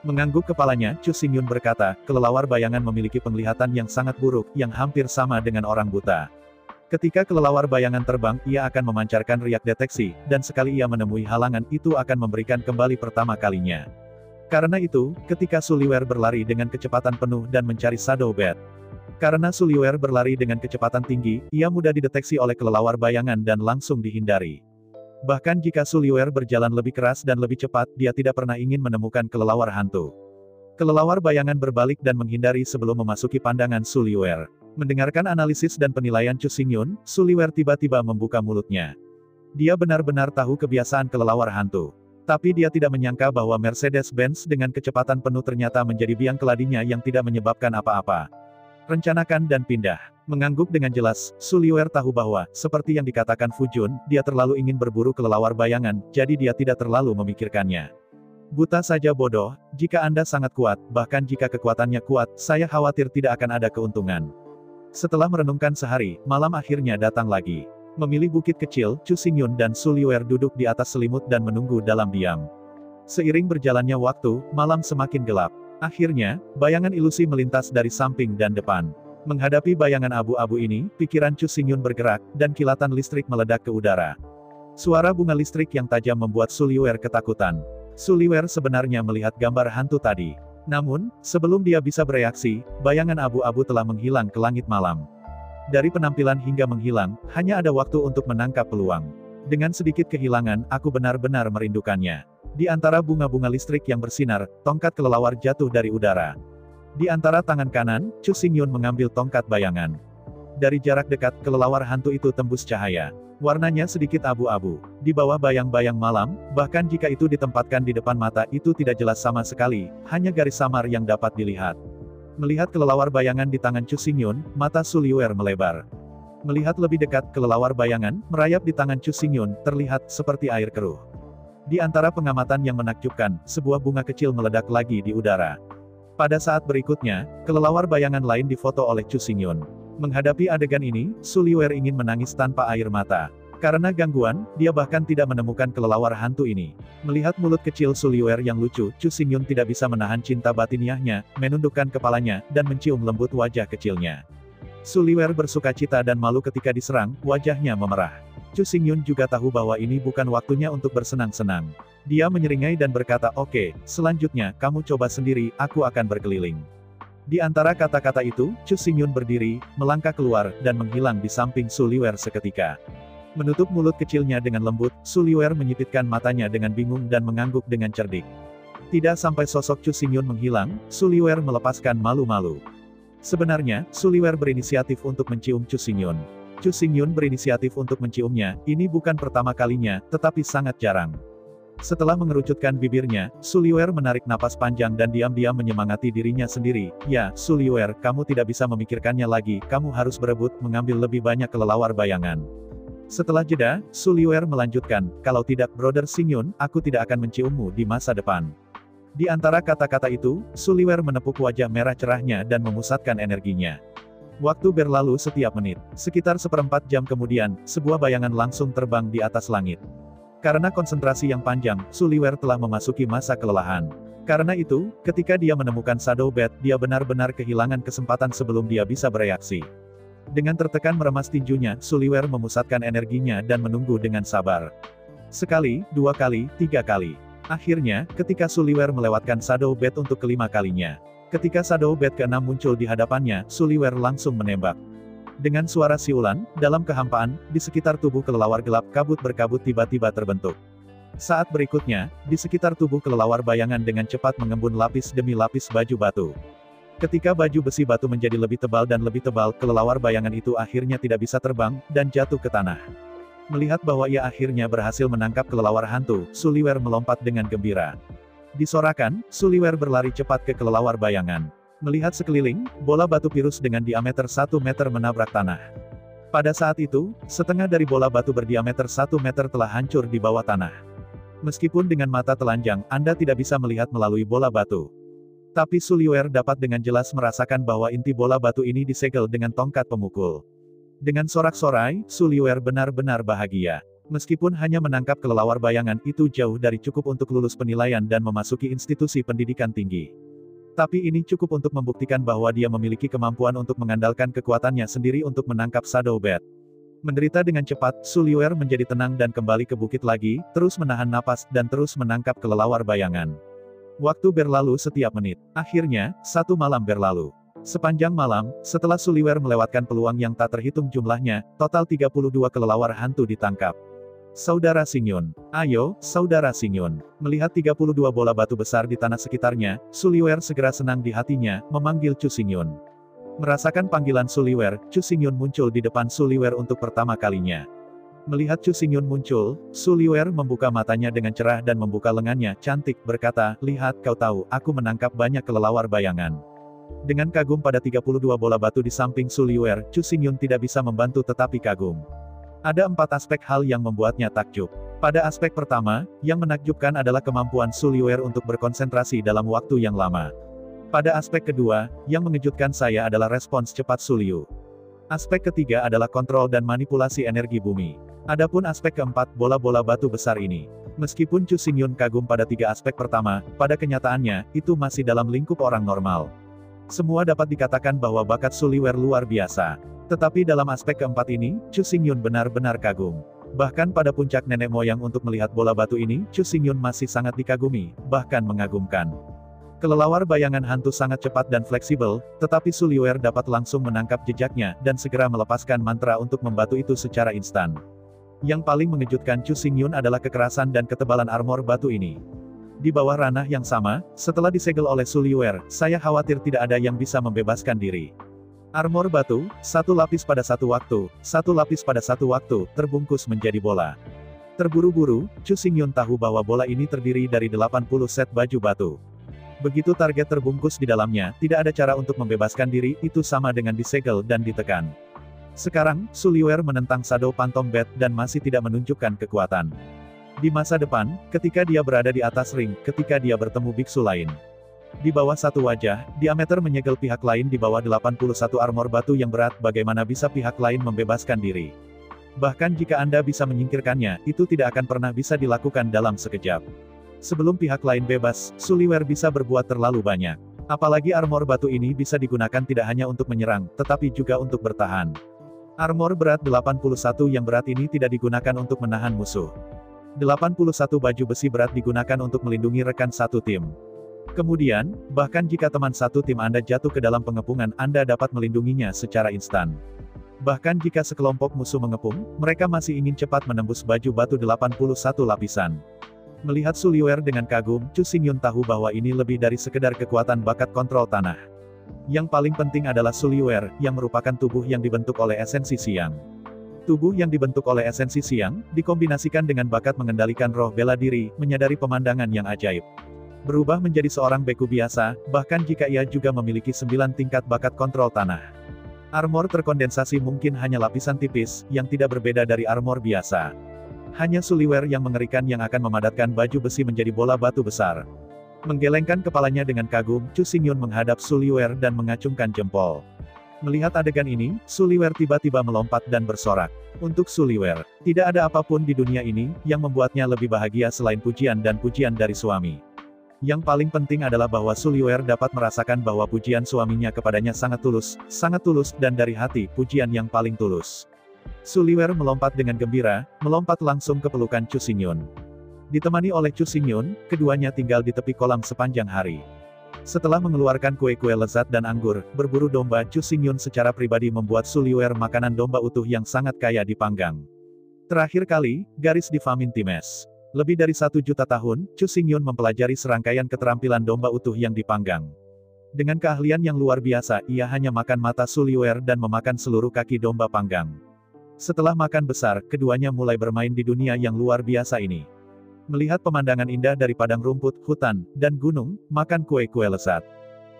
Mengangguk kepalanya, Chu Xingyun berkata, kelelawar bayangan memiliki penglihatan yang sangat buruk, yang hampir sama dengan orang buta. Ketika kelelawar bayangan terbang, ia akan memancarkan riak deteksi, dan sekali ia menemui halangan, itu akan memberikan kembali pertama kalinya. Karena itu, ketika Suliwer berlari dengan kecepatan penuh dan mencari shadow bed. Karena Suliwer berlari dengan kecepatan tinggi, ia mudah dideteksi oleh kelelawar bayangan dan langsung dihindari. Bahkan jika Suliwer berjalan lebih keras dan lebih cepat, dia tidak pernah ingin menemukan kelelawar hantu. Kelelawar bayangan berbalik dan menghindari sebelum memasuki pandangan Suliwer. Mendengarkan analisis dan penilaian Chu Xingyun, Suliwer tiba-tiba membuka mulutnya. Dia benar-benar tahu kebiasaan kelelawar hantu. Tapi dia tidak menyangka bahwa Mercedes-Benz dengan kecepatan penuh ternyata menjadi biang keladinya yang tidak menyebabkan apa-apa. Rencanakan dan pindah. Mengangguk dengan jelas, Suliwer tahu bahwa, seperti yang dikatakan Fujun, dia terlalu ingin berburu kelelawar bayangan, jadi dia tidak terlalu memikirkannya. Buta saja bodoh, jika Anda sangat kuat, bahkan jika kekuatannya kuat, saya khawatir tidak akan ada keuntungan. Setelah merenungkan sehari, malam akhirnya datang lagi. Memilih bukit kecil, Chu Xingyun dan Suliwer duduk di atas selimut dan menunggu dalam diam. Seiring berjalannya waktu, malam semakin gelap. Akhirnya, bayangan ilusi melintas dari samping dan depan. Menghadapi bayangan abu-abu ini, pikiran Chu Xingyun bergerak, dan kilatan listrik meledak ke udara. Suara bunga listrik yang tajam membuat Suliwer ketakutan. Suliwer sebenarnya melihat gambar hantu tadi. Namun, sebelum dia bisa bereaksi, bayangan abu-abu telah menghilang ke langit malam. Dari penampilan hingga menghilang, hanya ada waktu untuk menangkap peluang. Dengan sedikit kehilangan, aku benar-benar merindukannya. Di antara bunga-bunga listrik yang bersinar, tongkat kelelawar jatuh dari udara. Di antara tangan kanan, Chu Xingyun mengambil tongkat bayangan. Dari jarak dekat, kelelawar hantu itu tembus cahaya. Warnanya sedikit abu-abu. Di bawah bayang-bayang malam, bahkan jika itu ditempatkan di depan mata, itu tidak jelas sama sekali, hanya garis samar yang dapat dilihat. Melihat kelelawar bayangan di tangan Chu Xingyun, mata Suliwer melebar. Melihat lebih dekat, kelelawar bayangan, merayap di tangan Chu Xingyun, terlihat seperti air keruh. Di antara pengamatan yang menakjubkan, sebuah bunga kecil meledak lagi di udara. Pada saat berikutnya, kelelawar bayangan lain difoto oleh Chu Xingyun. Menghadapi adegan ini, Suliwer ingin menangis tanpa air mata. Karena gangguan, dia bahkan tidak menemukan kelelawar hantu ini. Melihat mulut kecil Suliwer yang lucu, Chu Xingyun tidak bisa menahan cinta batiniahnya, menundukkan kepalanya, dan mencium lembut wajah kecilnya. Suliwer bersukacita dan malu ketika diserang, wajahnya memerah. Chu Xingyun juga tahu bahwa ini bukan waktunya untuk bersenang-senang. Dia menyeringai dan berkata, oke, selanjutnya, kamu coba sendiri, aku akan berkeliling. Di antara kata-kata itu, Chu Xingyun berdiri, melangkah keluar, dan menghilang di samping Suliwer seketika. Menutup mulut kecilnya dengan lembut, Suliwer menyipitkan matanya dengan bingung dan mengangguk dengan cerdik. Tidak sampai sosok Chu Xingyun menghilang, Suliwer melepaskan malu-malu. Sebenarnya, Suliwer berinisiatif untuk mencium Chu Xingyun. Chu Xingyun berinisiatif untuk menciumnya, ini bukan pertama kalinya, tetapi sangat jarang. Setelah mengerucutkan bibirnya, Suliwer menarik napas panjang dan diam-diam menyemangati dirinya sendiri. Ya, Suliwer, kamu tidak bisa memikirkannya lagi, kamu harus berebut, mengambil lebih banyak kelelawar bayangan. Setelah jeda, Suliwer melanjutkan, kalau tidak, Brother Xingyun, aku tidak akan menciummu di masa depan. Di antara kata-kata itu, Suliwer menepuk wajah merah cerahnya dan memusatkan energinya. Waktu berlalu setiap menit. Sekitar seperempat jam kemudian, sebuah bayangan langsung terbang di atas langit. Karena konsentrasi yang panjang, Suliwer telah memasuki masa kelelahan. Karena itu, ketika dia menemukan shadow bed, dia benar-benar kehilangan kesempatan sebelum dia bisa bereaksi. Dengan tertekan meremas tinjunya, Suliwer memusatkan energinya dan menunggu dengan sabar. Sekali, 2 kali, 3 kali. Akhirnya, ketika Suliwer melewatkan Shadow Bat untuk kelima kalinya. Ketika Shadow Bat ke-6 muncul di hadapannya, Suliwer langsung menembak. Dengan suara siulan, dalam kehampaan, di sekitar tubuh kelelawar gelap kabut berkabut tiba-tiba terbentuk. Saat berikutnya, di sekitar tubuh kelelawar bayangan dengan cepat mengembun lapis demi lapis baju batu. Ketika baju besi batu menjadi lebih tebal dan lebih tebal, kelelawar bayangan itu akhirnya tidak bisa terbang, dan jatuh ke tanah. Melihat bahwa ia akhirnya berhasil menangkap kelelawar hantu, Suliwer melompat dengan gembira. Disorakan, Suliwer berlari cepat ke kelelawar bayangan. Melihat sekeliling, bola batu virus dengan diameter 1 meter menabrak tanah. Pada saat itu, setengah dari bola batu berdiameter 1 meter telah hancur di bawah tanah. Meskipun dengan mata telanjang, Anda tidak bisa melihat melalui bola batu. Tapi Suliwer dapat dengan jelas merasakan bahwa inti bola batu ini disegel dengan tongkat pemukul. Dengan sorak-sorai, Suliwer benar-benar bahagia. Meskipun hanya menangkap kelelawar bayangan, itu jauh dari cukup untuk lulus penilaian dan memasuki institusi pendidikan tinggi. Tapi ini cukup untuk membuktikan bahwa dia memiliki kemampuan untuk mengandalkan kekuatannya sendiri untuk menangkap Shadow Bat. Menderita dengan cepat, Suliwer menjadi tenang dan kembali ke bukit lagi, terus menahan napas dan terus menangkap kelelawar bayangan. Waktu berlalu setiap menit. Akhirnya, satu malam berlalu. Sepanjang malam, setelah Suliwer melewatkan peluang yang tak terhitung jumlahnya, total 32 kelelawar hantu ditangkap. Saudara Xingyun. Ayo, Saudara Xingyun. Melihat 32 bola batu besar di tanah sekitarnya, Suliwer segera senang di hatinya, memanggil Chu Xingyun. Merasakan panggilan Suliwer, Chu Xingyun muncul di depan Suliwer untuk pertama kalinya. Melihat Chu Xingyun muncul, Suliwer membuka matanya dengan cerah dan membuka lengannya, cantik, berkata, "Lihat, kau tahu, aku menangkap banyak kelelawar bayangan." Dengan kagum pada 32 bola batu di samping Suliwer, Chu Xingyun tidak bisa membantu tetapi kagum. Ada 4 aspek hal yang membuatnya takjub. Pada aspek pertama, yang menakjubkan adalah kemampuan Suliwer untuk berkonsentrasi dalam waktu yang lama. Pada aspek kedua, yang mengejutkan saya adalah respons cepat Suliu. Aspek ketiga adalah kontrol dan manipulasi energi bumi. Adapun aspek keempat, bola-bola batu besar ini. Meskipun Chu Xingyun kagum pada 3 aspek pertama, pada kenyataannya, itu masih dalam lingkup orang normal. Semua dapat dikatakan bahwa bakat Suliwer luar biasa. Tetapi dalam aspek keempat ini, Chu Xingyun benar-benar kagum. Bahkan pada puncak nenek moyang untuk melihat bola batu ini, Chu Xingyun masih sangat dikagumi, bahkan mengagumkan. Kelelawar bayangan hantu sangat cepat dan fleksibel, tetapi Suliwer dapat langsung menangkap jejaknya, dan segera melepaskan mantra untuk membatu itu secara instan. Yang paling mengejutkan Chu Xingyun adalah kekerasan dan ketebalan armor batu ini. Di bawah ranah yang sama, setelah disegel oleh Suliwer, saya khawatir tidak ada yang bisa membebaskan diri. Armor batu, satu lapis pada satu waktu, satu lapis pada satu waktu, terbungkus menjadi bola. Terburu-buru, Chu Xingyun tahu bahwa bola ini terdiri dari 80 set baju batu. Begitu target terbungkus di dalamnya, tidak ada cara untuk membebaskan diri, itu sama dengan disegel dan ditekan. Sekarang, Suliwer menentang Shadow Phantom Bat dan masih tidak menunjukkan kekuatan. Di masa depan, ketika dia berada di atas ring, ketika dia bertemu biksu lain. Di bawah satu wajah, diameter menyegel pihak lain di bawah 81 armor batu yang berat, bagaimana bisa pihak lain membebaskan diri? Bahkan jika Anda bisa menyingkirkannya, itu tidak akan pernah bisa dilakukan dalam sekejap. Sebelum pihak lain bebas, Suliwer bisa berbuat terlalu banyak. Apalagi armor batu ini bisa digunakan tidak hanya untuk menyerang, tetapi juga untuk bertahan. Armor berat 81 yang berat ini tidak digunakan untuk menahan musuh. 81 baju besi berat digunakan untuk melindungi rekan satu tim. Kemudian, bahkan jika teman satu tim Anda jatuh ke dalam pengepungan, Anda dapat melindunginya secara instan. Bahkan jika sekelompok musuh mengepung, mereka masih ingin cepat menembus baju batu 81 lapisan. Melihat Suliwer dengan kagum, Chu Xingyun tahu bahwa ini lebih dari sekedar kekuatan bakat kontrol tanah. Yang paling penting adalah Suliwer, yang merupakan tubuh yang dibentuk oleh esensi siang. Tubuh yang dibentuk oleh esensi siang, dikombinasikan dengan bakat mengendalikan roh bela diri, menyadari pemandangan yang ajaib. Berubah menjadi seorang beku biasa, bahkan jika ia juga memiliki 9 tingkat bakat kontrol tanah. Armor terkondensasi mungkin hanya lapisan tipis, yang tidak berbeda dari armor biasa. Hanya Suliwer yang mengerikan yang akan memadatkan baju besi menjadi bola batu besar. Menggelengkan kepalanya dengan kagum, Chu Xingyun menghadap Suliwer dan mengacungkan jempol. Melihat adegan ini, Suliwer tiba-tiba melompat dan bersorak. Untuk Suliwer, tidak ada apapun di dunia ini, yang membuatnya lebih bahagia selain pujian dan pujian dari suami. Yang paling penting adalah bahwa Suliwer dapat merasakan bahwa pujian suaminya kepadanya sangat tulus, dan dari hati, pujian yang paling tulus. Suliwer melompat dengan gembira, melompat langsung ke pelukan Chu Xingyun. Ditemani oleh Chu Xingyun, keduanya tinggal di tepi kolam sepanjang hari. Setelah mengeluarkan kue-kue lezat dan anggur, berburu domba, Chu Xingyun secara pribadi membuat Su Liuer makanan domba utuh yang sangat kaya dipanggang. Terakhir kali, garis di Famin Times. Lebih dari 1 juta tahun, Chu Xingyun mempelajari serangkaian keterampilan domba utuh yang dipanggang. Dengan keahlian yang luar biasa, ia hanya makan mata Su Liuer dan memakan seluruh kaki domba panggang. Setelah makan besar, keduanya mulai bermain di dunia yang luar biasa ini. Melihat pemandangan indah dari padang rumput, hutan, dan gunung, makan kue-kue lezat.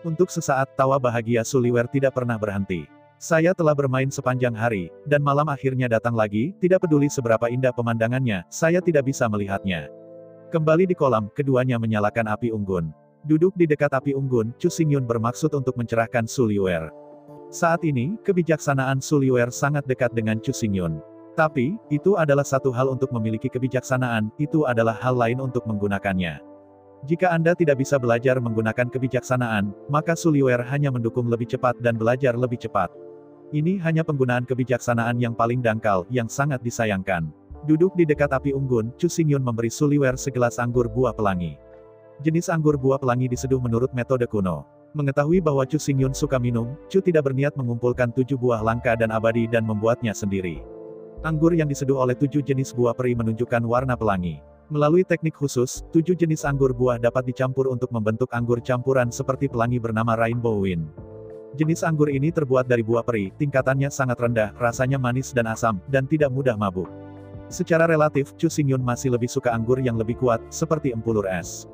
Untuk sesaat, tawa bahagia Su Liuer tidak pernah berhenti. Saya telah bermain sepanjang hari, dan malam akhirnya datang lagi, tidak peduli seberapa indah pemandangannya, saya tidak bisa melihatnya. Kembali di kolam, keduanya menyalakan api unggun. Duduk di dekat api unggun, Chu Xingyun bermaksud untuk mencerahkan Su Liuer. Saat ini, kebijaksanaan Su Liuer sangat dekat dengan Chu Xingyun. Tapi, itu adalah satu hal untuk memiliki kebijaksanaan, itu adalah hal lain untuk menggunakannya. Jika Anda tidak bisa belajar menggunakan kebijaksanaan, maka Su Liuer hanya mendukung lebih cepat dan belajar lebih cepat. Ini hanya penggunaan kebijaksanaan yang paling dangkal, yang sangat disayangkan. Duduk di dekat api unggun, Chu Xingyun memberi Su Liuer segelas anggur buah pelangi. Jenis anggur buah pelangi diseduh menurut metode kuno. Mengetahui bahwa Chu Xingyun suka minum, Chu tidak berniat mengumpulkan 7 buah langka dan abadi dan membuatnya sendiri. Anggur yang diseduh oleh 7 jenis buah peri menunjukkan warna pelangi. Melalui teknik khusus, 7 jenis anggur buah dapat dicampur untuk membentuk anggur campuran seperti pelangi bernama Rainbow Wind. Jenis anggur ini terbuat dari buah peri, tingkatannya sangat rendah, rasanya manis dan asam, dan tidak mudah mabuk. Secara relatif, Chu Xingyun masih lebih suka anggur yang lebih kuat, seperti empulur es.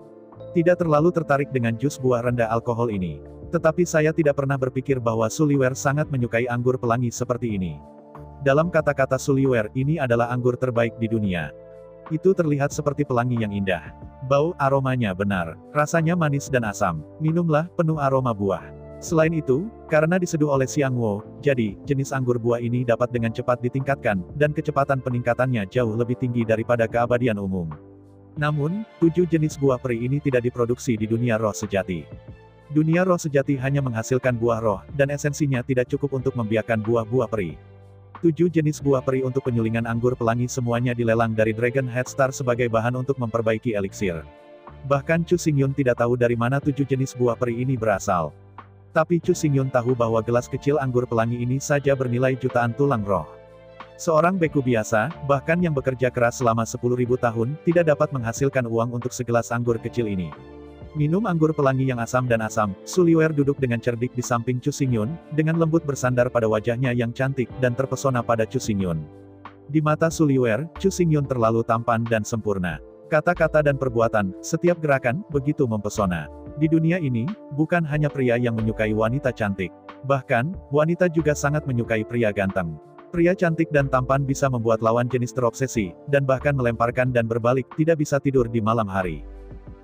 Tidak terlalu tertarik dengan jus buah rendah alkohol ini. Tetapi saya tidak pernah berpikir bahwa Su Liuer sangat menyukai anggur pelangi seperti ini. Dalam kata-kata Su Liuer, ini adalah anggur terbaik di dunia. Itu terlihat seperti pelangi yang indah. Bau, aromanya benar. Rasanya manis dan asam. Minumlah, penuh aroma buah. Selain itu, karena diseduh oleh Xiang Wo, jadi, jenis anggur buah ini dapat dengan cepat ditingkatkan, dan kecepatan peningkatannya jauh lebih tinggi daripada keabadian umum. Namun, 7 jenis buah peri ini tidak diproduksi di dunia roh sejati. Dunia roh sejati hanya menghasilkan buah roh, dan esensinya tidak cukup untuk membiarkan buah-buah peri. 7 jenis buah peri untuk penyulingan anggur pelangi semuanya dilelang dari Dragon Head Star sebagai bahan untuk memperbaiki eliksir. Bahkan Chu Xingyun tidak tahu dari mana 7 jenis buah peri ini berasal. Tapi Chu Xingyun tahu bahwa gelas kecil anggur pelangi ini saja bernilai jutaan tulang roh. Seorang beku biasa, bahkan yang bekerja keras selama 10.000 tahun, tidak dapat menghasilkan uang untuk segelas anggur kecil ini. Minum anggur pelangi yang asam dan asam, Su Liuer duduk dengan cerdik di samping Chu Xingyun, dengan lembut bersandar pada wajahnya yang cantik, dan terpesona pada Chu Xingyun. Di mata Su Liuer, Chu Xingyun terlalu tampan dan sempurna. Kata-kata dan perbuatan, setiap gerakan, begitu mempesona. Di dunia ini, bukan hanya pria yang menyukai wanita cantik. Bahkan, wanita juga sangat menyukai pria ganteng. Pria cantik dan tampan bisa membuat lawan jenis terobsesi, dan bahkan melemparkan dan berbalik, tidak bisa tidur di malam hari.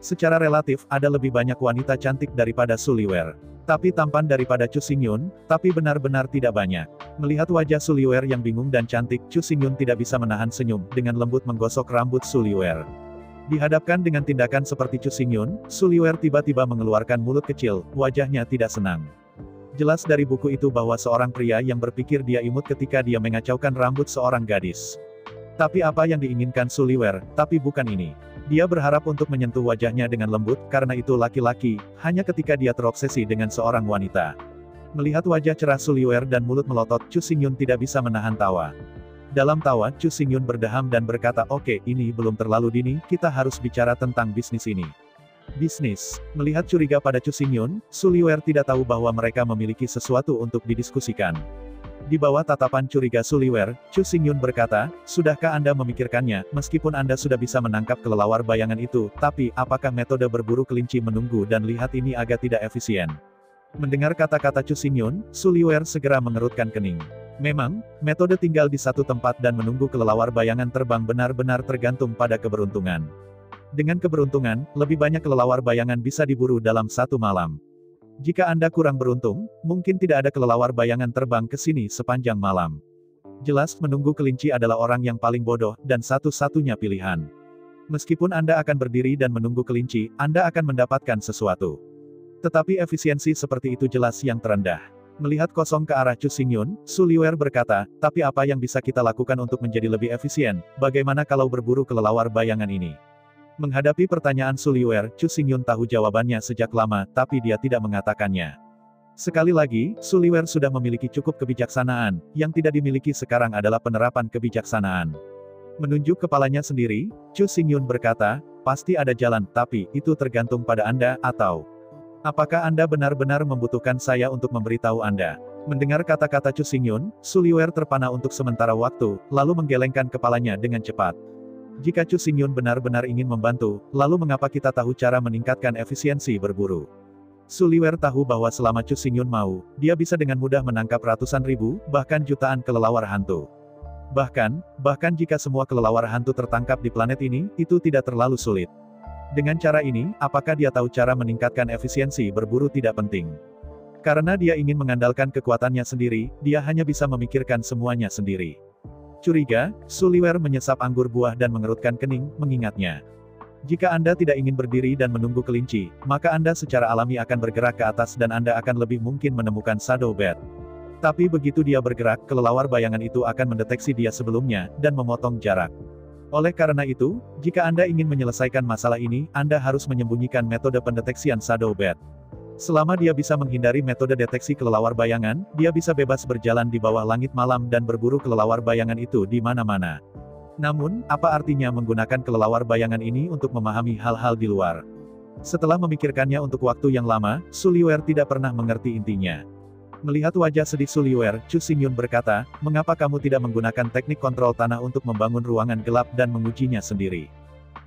Secara relatif, ada lebih banyak wanita cantik daripada Su Liuer. Tapi tampan daripada Chu Xingyun, tapi benar-benar tidak banyak. Melihat wajah Su Liuer yang bingung dan cantik, Chu Xingyun tidak bisa menahan senyum, dengan lembut menggosok rambut Su Liuer. Dihadapkan dengan tindakan seperti Chu Xingyun, Su Liuer tiba-tiba mengeluarkan mulut kecil, wajahnya tidak senang. Jelas dari buku itu bahwa seorang pria yang berpikir dia imut ketika dia mengacaukan rambut seorang gadis. Tapi apa yang diinginkan Su Liuer, tapi bukan ini. Dia berharap untuk menyentuh wajahnya dengan lembut, karena itu laki-laki, hanya ketika dia terobsesi dengan seorang wanita. Melihat wajah cerah Su Liuer dan mulut melotot, Chu Xingyun tidak bisa menahan tawa. Dalam tawa, Chu Xingyun berdeham dan berkata, "Oke, ini belum terlalu dini, kita harus bicara tentang bisnis ini." Bisnis. Melihat curiga pada Chu Xingyun, Su Liuer tidak tahu bahwa mereka memiliki sesuatu untuk didiskusikan. Di bawah tatapan curiga Su Liuer, Chu Xingyun berkata, "Sudahkah Anda memikirkannya, meskipun Anda sudah bisa menangkap kelelawar bayangan itu, tapi, apakah metode berburu kelinci menunggu dan lihat ini agak tidak efisien?" Mendengar kata-kata Chu Xingyun, Su Liuer segera mengerutkan kening. Memang, metode tinggal di satu tempat dan menunggu kelelawar bayangan terbang benar-benar tergantung pada keberuntungan. Dengan keberuntungan, lebih banyak kelelawar bayangan bisa diburu dalam satu malam. Jika Anda kurang beruntung, mungkin tidak ada kelelawar bayangan terbang ke sini sepanjang malam. Jelas, menunggu kelinci adalah orang yang paling bodoh, dan satu-satunya pilihan. Meskipun Anda akan berdiri dan menunggu kelinci, Anda akan mendapatkan sesuatu. Tetapi efisiensi seperti itu jelas yang terendah. Melihat kosong ke arah Chu Xingyun, Su Liuer berkata, "Tapi apa yang bisa kita lakukan untuk menjadi lebih efisien? Bagaimana kalau berburu kelelawar bayangan ini?" Menghadapi pertanyaan Su Liuer, Chu Xingyun tahu jawabannya sejak lama, tapi dia tidak mengatakannya. Sekali lagi, Su Liuer sudah memiliki cukup kebijaksanaan, yang tidak dimiliki sekarang adalah penerapan kebijaksanaan. Menunjuk kepalanya sendiri, Chu Xingyun berkata, pasti ada jalan, tapi itu tergantung pada Anda, atau apakah Anda benar-benar membutuhkan saya untuk memberitahu Anda? Mendengar kata-kata Chu Xingyun, Su Liuer terpana untuk sementara waktu, lalu menggelengkan kepalanya dengan cepat. Jika Chu Xingyun benar-benar ingin membantu, lalu mengapa kita tahu cara meningkatkan efisiensi berburu? Su Liuer tahu bahwa selama Chu Xingyun mau, dia bisa dengan mudah menangkap ratusan ribu, bahkan jutaan kelelawar hantu. Bahkan jika semua kelelawar hantu tertangkap di planet ini, itu tidak terlalu sulit. Dengan cara ini, apakah dia tahu cara meningkatkan efisiensi berburu tidak penting? Karena dia ingin mengandalkan kekuatannya sendiri, dia hanya bisa memikirkan semuanya sendiri. Curiga, Su Liuer menyesap anggur buah dan mengerutkan kening, mengingatnya. Jika Anda tidak ingin berdiri dan menunggu kelinci, maka Anda secara alami akan bergerak ke atas dan Anda akan lebih mungkin menemukan shadow bat. Tapi begitu dia bergerak, kelelawar bayangan itu akan mendeteksi dia sebelumnya, dan memotong jarak. Oleh karena itu, jika Anda ingin menyelesaikan masalah ini, Anda harus menyembunyikan metode pendeteksian shadow bat. Selama dia bisa menghindari metode deteksi kelelawar bayangan, dia bisa bebas berjalan di bawah langit malam dan berburu kelelawar bayangan itu di mana-mana. Namun, apa artinya menggunakan kelelawar bayangan ini untuk memahami hal-hal di luar? Setelah memikirkannya untuk waktu yang lama, Su Liuer tidak pernah mengerti intinya. Melihat wajah sedih Su Liuer, Chu Xingyun berkata, mengapa kamu tidak menggunakan teknik kontrol tanah untuk membangun ruangan gelap dan mengujinya sendiri?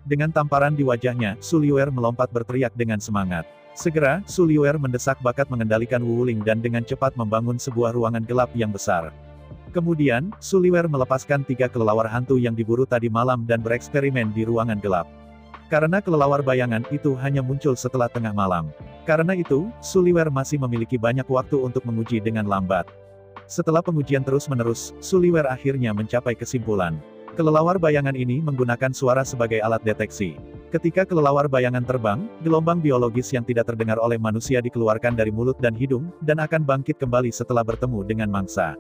Dengan tamparan di wajahnya, Su Liuer melompat berteriak dengan semangat. Segera, Su Liuer mendesak bakat mengendalikan Wu Wuling dan dengan cepat membangun sebuah ruangan gelap yang besar. Kemudian, Su Liuer melepaskan 3 kelelawar hantu yang diburu tadi malam dan bereksperimen di ruangan gelap. Karena kelelawar bayangan itu hanya muncul setelah tengah malam. Karena itu, Su Liuer masih memiliki banyak waktu untuk menguji dengan lambat. Setelah pengujian terus-menerus, Su Liuer akhirnya mencapai kesimpulan. Kelelawar bayangan ini menggunakan suara sebagai alat deteksi. Ketika kelelawar bayangan terbang, gelombang biologis yang tidak terdengar oleh manusia dikeluarkan dari mulut dan hidung, dan akan bangkit kembali setelah bertemu dengan mangsa.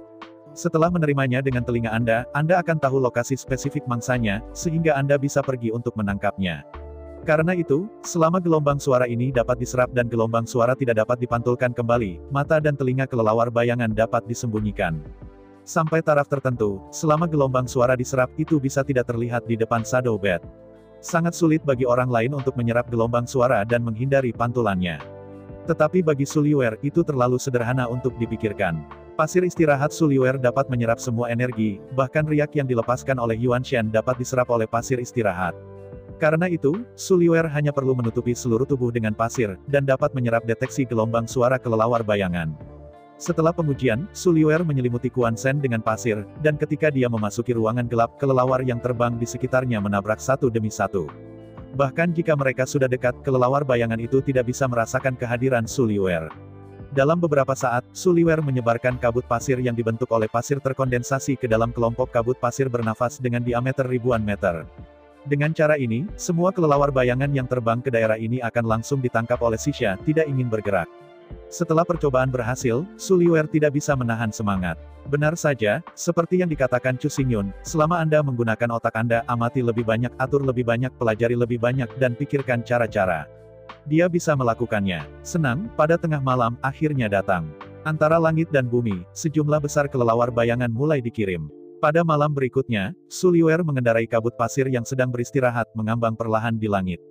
Setelah menerimanya dengan telinga Anda akan tahu lokasi spesifik mangsanya, sehingga Anda bisa pergi untuk menangkapnya. Karena itu, selama gelombang suara ini dapat diserap dan gelombang suara tidak dapat dipantulkan kembali, mata dan telinga kelelawar bayangan dapat disembunyikan. Sampai taraf tertentu, selama gelombang suara diserap itu bisa tidak terlihat di depan shadow bat. Sangat sulit bagi orang lain untuk menyerap gelombang suara dan menghindari pantulannya. Tetapi bagi Su Liuer, itu terlalu sederhana untuk dipikirkan. Pasir istirahat Su Liuer dapat menyerap semua energi, bahkan riak yang dilepaskan oleh Yuan Shen dapat diserap oleh pasir istirahat. Karena itu, Su Liuer hanya perlu menutupi seluruh tubuh dengan pasir, dan dapat menyerap deteksi gelombang suara kelelawar bayangan. Setelah pengujian, Su Liuer menyelimuti Kuan Shen dengan pasir, dan ketika dia memasuki ruangan gelap, kelelawar yang terbang di sekitarnya menabrak satu demi satu. Bahkan jika mereka sudah dekat, kelelawar bayangan itu tidak bisa merasakan kehadiran Su Liuer. Dalam beberapa saat, Su Liuer menyebarkan kabut pasir yang dibentuk oleh pasir terkondensasi ke dalam kelompok kabut pasir bernafas dengan diameter ribuan meter. Dengan cara ini, semua kelelawar bayangan yang terbang ke daerah ini akan langsung ditangkap oleh Xia, tidak ingin bergerak. Setelah percobaan berhasil, Su Liuer tidak bisa menahan semangat. Benar saja, seperti yang dikatakan Chu Xingyun, selama Anda menggunakan otak Anda, amati lebih banyak, atur lebih banyak, pelajari lebih banyak, dan pikirkan cara-cara. Dia bisa melakukannya. Senang, pada tengah malam, akhirnya datang. Antara langit dan bumi, sejumlah besar kelelawar bayangan mulai dikirim. Pada malam berikutnya, Su Liuer mengendarai kabut pasir yang sedang beristirahat mengambang perlahan di langit.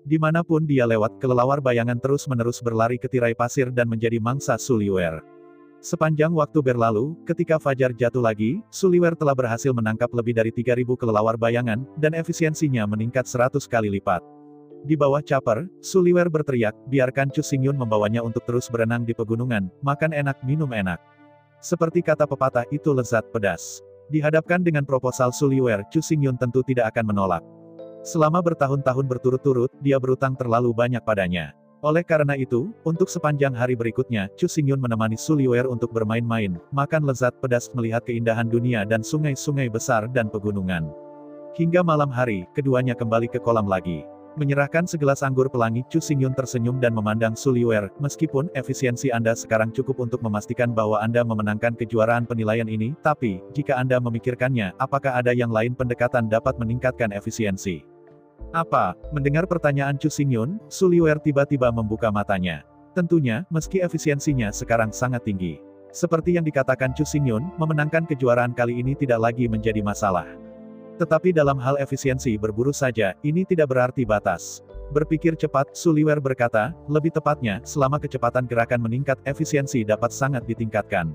Dimanapun dia lewat, kelelawar bayangan terus-menerus berlari ke tirai pasir dan menjadi mangsa Su Liuer. Sepanjang waktu berlalu, ketika fajar jatuh lagi, Su Liuer telah berhasil menangkap lebih dari 3.000 kelelawar bayangan, dan efisiensinya meningkat 100 kali lipat. Di bawah Chopper, Su Liuer berteriak, biarkan Chu Xingyun membawanya untuk terus berenang di pegunungan, makan enak minum enak. Seperti kata pepatah itu lezat pedas. Dihadapkan dengan proposal Su Liuer, Chu Xingyun tentu tidak akan menolak. Selama bertahun-tahun berturut-turut, dia berutang terlalu banyak padanya. Oleh karena itu, untuk sepanjang hari berikutnya, Chu Xingyun menemani Su Liuer untuk bermain-main, makan lezat pedas melihat keindahan dunia dan sungai-sungai besar dan pegunungan. Hingga malam hari, keduanya kembali ke kolam lagi. Menyerahkan segelas anggur pelangi, Chu Xingyun tersenyum dan memandang Su Liuer, meskipun efisiensi Anda sekarang cukup untuk memastikan bahwa Anda memenangkan kejuaraan penilaian ini, tapi, jika Anda memikirkannya, apakah ada yang lain pendekatan dapat meningkatkan efisiensi? Apa? Mendengar pertanyaan Chu Xingyun, Su Liuer tiba-tiba membuka matanya. Tentunya, meski efisiensinya sekarang sangat tinggi. Seperti yang dikatakan Chu Xingyun, memenangkan kejuaraan kali ini tidak lagi menjadi masalah. Tetapi dalam hal efisiensi berburu saja, ini tidak berarti batas. Berpikir cepat, Su Liuer berkata, lebih tepatnya, selama kecepatan gerakan meningkat, efisiensi dapat sangat ditingkatkan.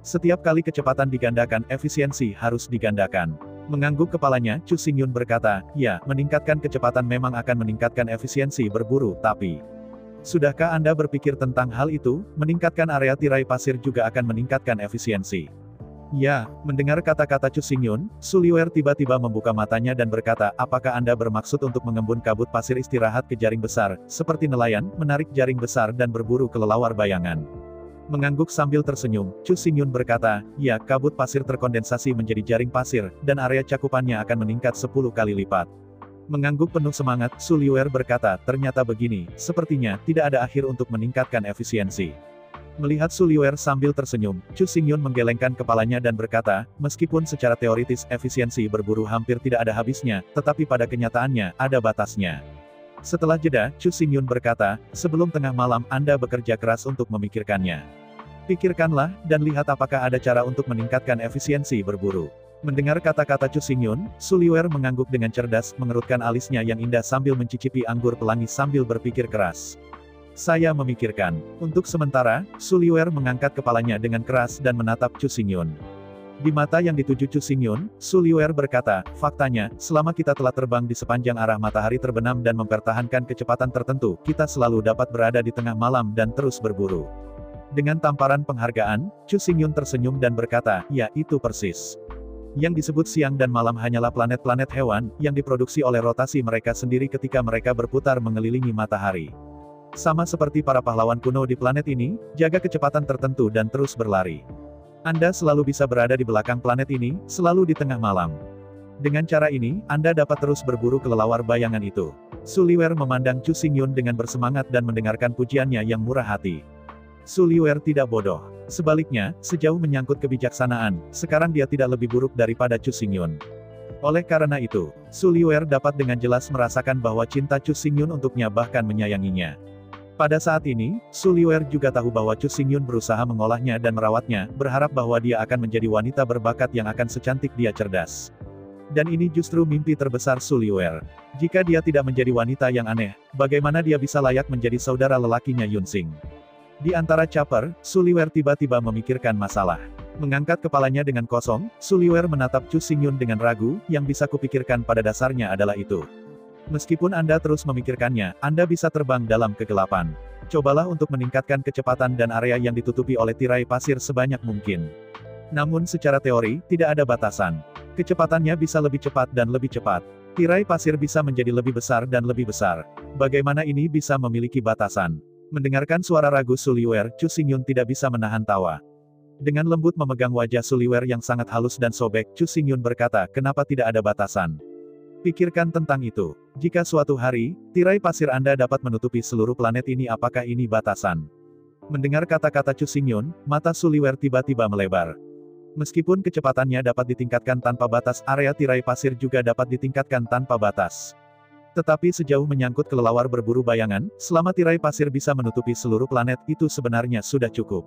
Setiap kali kecepatan digandakan, efisiensi harus digandakan. Mengangguk kepalanya, Chu Xingyun berkata, ya, meningkatkan kecepatan memang akan meningkatkan efisiensi berburu, tapi... Sudahkah Anda berpikir tentang hal itu? Meningkatkan area tirai pasir juga akan meningkatkan efisiensi. Ya, mendengar kata-kata Chu Xingyun, Su Liuer tiba-tiba membuka matanya dan berkata, apakah Anda bermaksud untuk mengembun kabut pasir istirahat ke jaring besar, seperti nelayan, menarik jaring besar dan berburu kelelawar bayangan? Mengangguk sambil tersenyum, Chu Xingyun berkata, ya, kabut pasir terkondensasi menjadi jaring pasir, dan area cakupannya akan meningkat 10 kali lipat. Mengangguk penuh semangat, Su Liuer berkata, ternyata begini, sepertinya, tidak ada akhir untuk meningkatkan efisiensi. Melihat Su Liuer sambil tersenyum, Chu Xingyun menggelengkan kepalanya dan berkata, meskipun secara teoritis efisiensi berburu hampir tidak ada habisnya, tetapi pada kenyataannya, ada batasnya. Setelah jeda, Chu Xingyun berkata, sebelum tengah malam Anda bekerja keras untuk memikirkannya. Pikirkanlah, dan lihat apakah ada cara untuk meningkatkan efisiensi berburu. Mendengar kata-kata Chu Xingyun, Su Liuer mengangguk dengan cerdas, mengerutkan alisnya yang indah sambil mencicipi anggur pelangi sambil berpikir keras. Saya memikirkan. Untuk sementara, Su Liuer mengangkat kepalanya dengan keras dan menatap Chu Xingyun. Di mata yang dituju Chu Xingyun, Su Liuer berkata, faktanya, selama kita telah terbang di sepanjang arah matahari terbenam dan mempertahankan kecepatan tertentu, kita selalu dapat berada di tengah malam dan terus berburu. Dengan tamparan penghargaan, Chu Xingyun tersenyum dan berkata, ya, itu persis. Yang disebut siang dan malam hanyalah planet-planet hewan, yang diproduksi oleh rotasi mereka sendiri ketika mereka berputar mengelilingi matahari. Sama seperti para pahlawan kuno di planet ini, jaga kecepatan tertentu dan terus berlari. Anda selalu bisa berada di belakang planet ini, selalu di tengah malam. Dengan cara ini, Anda dapat terus berburu kelelawar bayangan itu. Su Liuer memandang Chu Xingyun dengan bersemangat dan mendengarkan pujiannya yang murah hati. Su Liuer tidak bodoh. Sebaliknya, sejauh menyangkut kebijaksanaan, sekarang dia tidak lebih buruk daripada Chu Xingyun. Oleh karena itu, Su Liuer dapat dengan jelas merasakan bahwa cinta Chu Xingyun untuknya bahkan menyayanginya. Pada saat ini, Su Liuer juga tahu bahwa Chu Xingyun berusaha mengolahnya dan merawatnya, berharap bahwa dia akan menjadi wanita berbakat yang akan secantik dia cerdas. Dan ini justru mimpi terbesar Su Liuer. Jika dia tidak menjadi wanita yang aneh, bagaimana dia bisa layak menjadi saudara lelakinya Yunxing? Di antara caper, Su Liuer tiba-tiba memikirkan masalah. Mengangkat kepalanya dengan kosong, Su Liuer menatap Chu Xingyun dengan ragu, yang bisa kupikirkan pada dasarnya adalah itu. Meskipun Anda terus memikirkannya, Anda bisa terbang dalam kegelapan. Cobalah untuk meningkatkan kecepatan dan area yang ditutupi oleh tirai pasir sebanyak mungkin. Namun secara teori, tidak ada batasan. Kecepatannya bisa lebih cepat dan lebih cepat. Tirai pasir bisa menjadi lebih besar dan lebih besar. Bagaimana ini bisa memiliki batasan? Mendengarkan suara ragu Su Liuer, Chu Xingyun tidak bisa menahan tawa. Dengan lembut memegang wajah Su Liuer yang sangat halus dan sobek, Chu Xingyun berkata, kenapa tidak ada batasan? Pikirkan tentang itu. Jika suatu hari, tirai pasir Anda dapat menutupi seluruh planet ini, apakah ini batasan? Mendengar kata-kata Chu Xingyun, mata Su Liuer tiba-tiba melebar. Meskipun kecepatannya dapat ditingkatkan tanpa batas, area tirai pasir juga dapat ditingkatkan tanpa batas. Tetapi sejauh menyangkut kelelawar berburu bayangan, selama tirai pasir bisa menutupi seluruh planet, itu sebenarnya sudah cukup.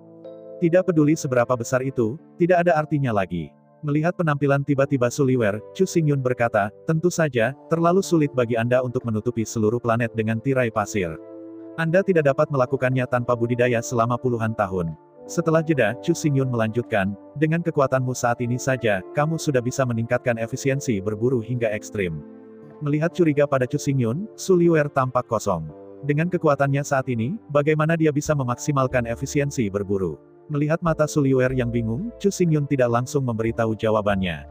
Tidak peduli seberapa besar itu, tidak ada artinya lagi. Melihat penampilan tiba-tiba Su Liuer, Chu Xingyun berkata, tentu saja, terlalu sulit bagi Anda untuk menutupi seluruh planet dengan tirai pasir. Anda tidak dapat melakukannya tanpa budidaya selama puluhan tahun. Setelah jeda, Chu Xingyun melanjutkan, dengan kekuatanmu saat ini saja, kamu sudah bisa meningkatkan efisiensi berburu hingga ekstrim. Melihat curiga pada Chu Xingyun, Su Liuer tampak kosong. Dengan kekuatannya saat ini, bagaimana dia bisa memaksimalkan efisiensi berburu? Melihat mata Su Liuer yang bingung, Chu Xingyun tidak langsung memberitahu jawabannya.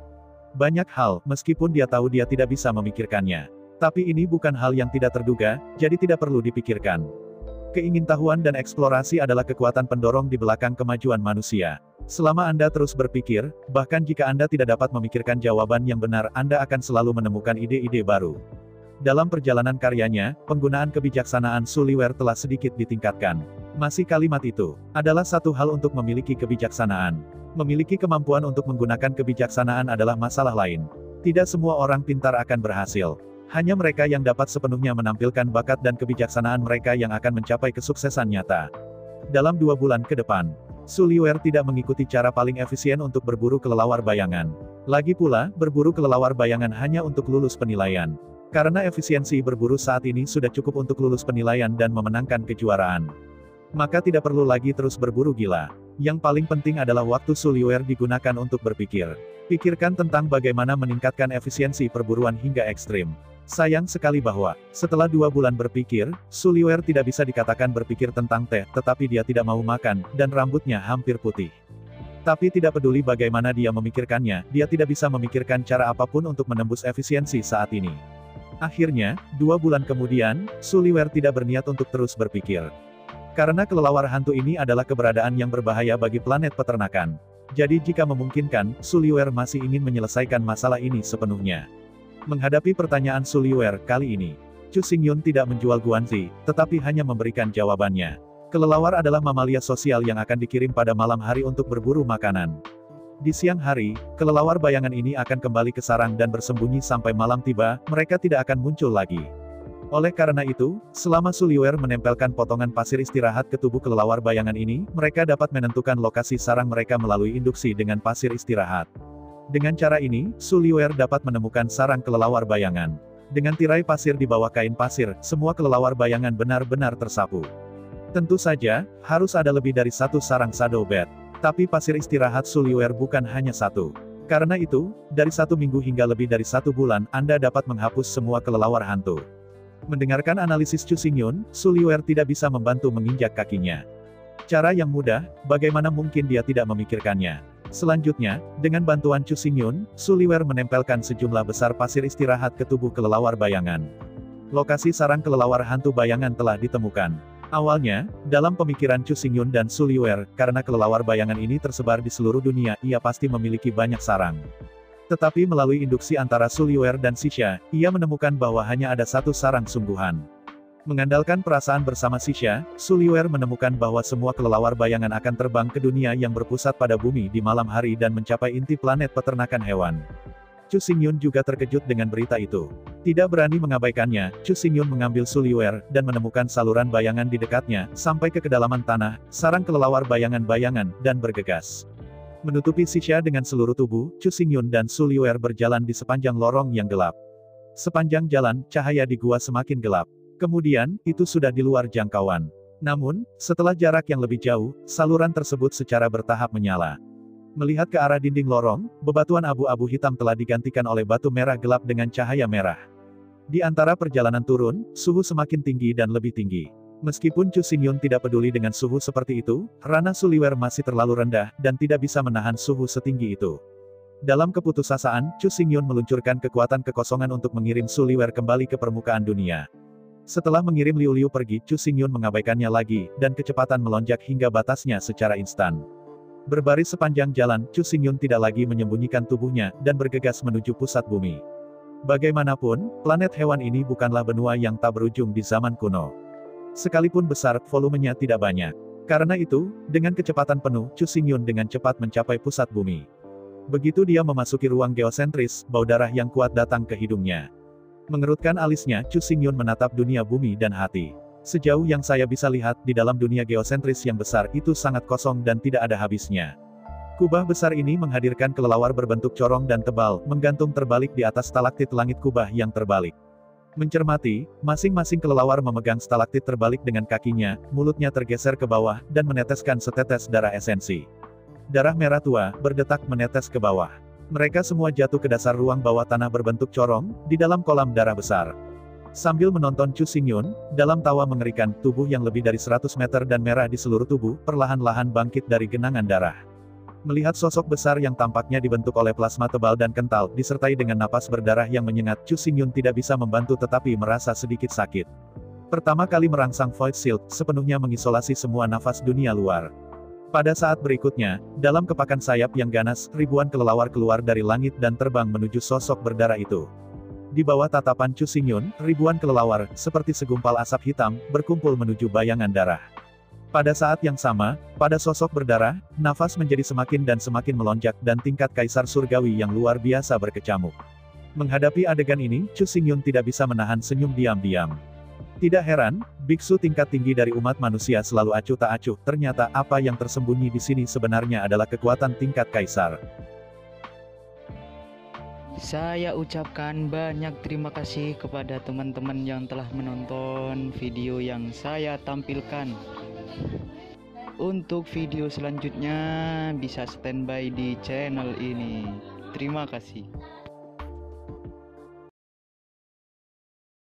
Banyak hal, meskipun dia tahu dia tidak bisa memikirkannya. Tapi ini bukan hal yang tidak terduga, jadi tidak perlu dipikirkan. Keingintahuan dan eksplorasi adalah kekuatan pendorong di belakang kemajuan manusia. Selama Anda terus berpikir, bahkan jika Anda tidak dapat memikirkan jawaban yang benar, Anda akan selalu menemukan ide-ide baru. Dalam perjalanan karyanya, penggunaan kebijaksanaan Su Liuer telah sedikit ditingkatkan. Masih kalimat itu, adalah satu hal untuk memiliki kebijaksanaan. Memiliki kemampuan untuk menggunakan kebijaksanaan adalah masalah lain. Tidak semua orang pintar akan berhasil. Hanya mereka yang dapat sepenuhnya menampilkan bakat dan kebijaksanaan mereka yang akan mencapai kesuksesan nyata. Dalam 2 bulan ke depan, Su Liuer tidak mengikuti cara paling efisien untuk berburu kelelawar bayangan. Lagi pula, berburu kelelawar bayangan hanya untuk lulus penilaian. Karena efisiensi berburu saat ini sudah cukup untuk lulus penilaian dan memenangkan kejuaraan. Maka tidak perlu lagi terus berburu gila. Yang paling penting adalah waktu Su Liuer digunakan untuk berpikir. Pikirkan tentang bagaimana meningkatkan efisiensi perburuan hingga ekstrim. Sayang sekali bahwa, setelah 2 bulan berpikir, Su Liuer tidak bisa dikatakan berpikir tentang teh, tetapi dia tidak mau makan, dan rambutnya hampir putih. Tapi tidak peduli bagaimana dia memikirkannya, dia tidak bisa memikirkan cara apapun untuk menembus efisiensi saat ini. Akhirnya, 2 bulan kemudian, Su Liuer tidak berniat untuk terus berpikir. Karena kelelawar hantu ini adalah keberadaan yang berbahaya bagi planet peternakan. Jadi jika memungkinkan, Su Liuer masih ingin menyelesaikan masalah ini sepenuhnya. Menghadapi pertanyaan Su Liuer kali ini, Chu Xingyun tidak menjual guanzi, tetapi hanya memberikan jawabannya. Kelelawar adalah mamalia sosial yang akan dikirim pada malam hari untuk berburu makanan. Di siang hari, kelelawar bayangan ini akan kembali ke sarang dan bersembunyi sampai malam tiba, mereka tidak akan muncul lagi. Oleh karena itu, selama Su Liuer menempelkan potongan pasir istirahat ke tubuh kelelawar bayangan ini, mereka dapat menentukan lokasi sarang mereka melalui induksi dengan pasir istirahat. Dengan cara ini, Su Liuer dapat menemukan sarang kelelawar bayangan. Dengan tirai pasir di bawah kain pasir, semua kelelawar bayangan benar-benar tersapu. Tentu saja, harus ada lebih dari 1 sarang shadow bat. Tapi pasir istirahat Su Liuer bukan hanya 1. Karena itu, dari 1 minggu hingga lebih dari 1 bulan, Anda dapat menghapus semua kelelawar hantu. Mendengarkan analisis Chu Xingyun, Su Liuer tidak bisa membantu menginjak kakinya. Cara yang mudah, bagaimana mungkin dia tidak memikirkannya. Selanjutnya, dengan bantuan Chu Xingyun, Su Liuer menempelkan sejumlah besar pasir istirahat ke tubuh kelelawar bayangan. Lokasi sarang kelelawar hantu bayangan telah ditemukan. Awalnya, dalam pemikiran Chu Xingyun dan Su Liuer, karena kelelawar bayangan ini tersebar di seluruh dunia, ia pasti memiliki banyak sarang. Tetapi melalui induksi antara Su Liuer dan Xisha, ia menemukan bahwa hanya ada 1 sarang sungguhan. Mengandalkan perasaan bersama Xisha, Su Liuer menemukan bahwa semua kelelawar bayangan akan terbang ke dunia yang berpusat pada bumi di malam hari dan mencapai inti planet peternakan hewan. Chu Xingyun juga terkejut dengan berita itu. Tidak berani mengabaikannya, Chu Xingyun mengambil Su Liuer, dan menemukan saluran bayangan di dekatnya, sampai ke kedalaman tanah, sarang kelelawar bayangan-bayangan, dan bergegas. Menutupi Xisha dengan seluruh tubuh, Chu Xingyun dan Su Liuer berjalan di sepanjang lorong yang gelap. Sepanjang jalan, cahaya di gua semakin gelap. Kemudian, itu sudah di luar jangkauan. Namun, setelah jarak yang lebih jauh, saluran tersebut secara bertahap menyala. Melihat ke arah dinding lorong, bebatuan abu-abu hitam telah digantikan oleh batu merah gelap dengan cahaya merah. Di antara perjalanan turun, suhu semakin tinggi dan lebih tinggi. Meskipun Chu Xingyun tidak peduli dengan suhu seperti itu, Rana Su Liuer masih terlalu rendah, dan tidak bisa menahan suhu setinggi itu. Dalam keputusasaan, Chu Xingyun meluncurkan kekuatan kekosongan untuk mengirim Su Liuer kembali ke permukaan dunia. Setelah mengirim Liu Liu pergi, Chu Xingyun mengabaikannya lagi, dan kecepatan melonjak hingga batasnya secara instan. Berbaris sepanjang jalan, Chu Xingyun tidak lagi menyembunyikan tubuhnya, dan bergegas menuju pusat bumi. Bagaimanapun, planet hewan ini bukanlah benua yang tak berujung di zaman kuno. Sekalipun besar, volumenya tidak banyak. Karena itu, dengan kecepatan penuh, Chu Xingyun dengan cepat mencapai pusat bumi. Begitu dia memasuki ruang geosentris, bau darah yang kuat datang ke hidungnya. Mengerutkan alisnya, Chu Xingyun menatap dunia bumi dan hati. Sejauh yang saya bisa lihat, di dalam dunia geosentris yang besar itu sangat kosong dan tidak ada habisnya. Kubah besar ini menghadirkan kelelawar berbentuk corong dan tebal, menggantung terbalik di atas stalaktit langit kubah yang terbalik. Mencermati, masing-masing kelelawar memegang stalaktit terbalik dengan kakinya, mulutnya tergeser ke bawah, dan meneteskan setetes darah esensi. Darah merah tua, berdetak menetes ke bawah. Mereka semua jatuh ke dasar ruang bawah tanah berbentuk corong, di dalam kolam darah besar. Sambil menonton Chu Xingyun, dalam tawa mengerikan, tubuh yang lebih dari 100 meter dan merah di seluruh tubuh, perlahan-lahan bangkit dari genangan darah. Melihat sosok besar yang tampaknya dibentuk oleh plasma tebal dan kental, disertai dengan napas berdarah yang menyengat, Chu Xingyun tidak bisa membantu tetapi merasa sedikit sakit. Pertama kali merangsang Void Shield, sepenuhnya mengisolasi semua nafas dunia luar. Pada saat berikutnya, dalam kepakan sayap yang ganas, ribuan kelelawar keluar dari langit dan terbang menuju sosok berdarah itu. Di bawah tatapan Chu Xingyun, ribuan kelelawar, seperti segumpal asap hitam, berkumpul menuju bayangan darah. Pada saat yang sama, pada sosok berdarah, nafas menjadi semakin dan semakin melonjak dan tingkat kaisar surgawi yang luar biasa berkecamuk. Menghadapi adegan ini, Chu Xingyun tidak bisa menahan senyum diam-diam. Tidak heran, biksu tingkat tinggi dari umat manusia selalu acuh tak acuh, ternyata apa yang tersembunyi di sini sebenarnya adalah kekuatan tingkat kaisar. Saya ucapkan banyak terima kasih kepada teman-teman yang telah menonton video yang saya tampilkan. Untuk video selanjutnya bisa standby di channel ini. Terima kasih.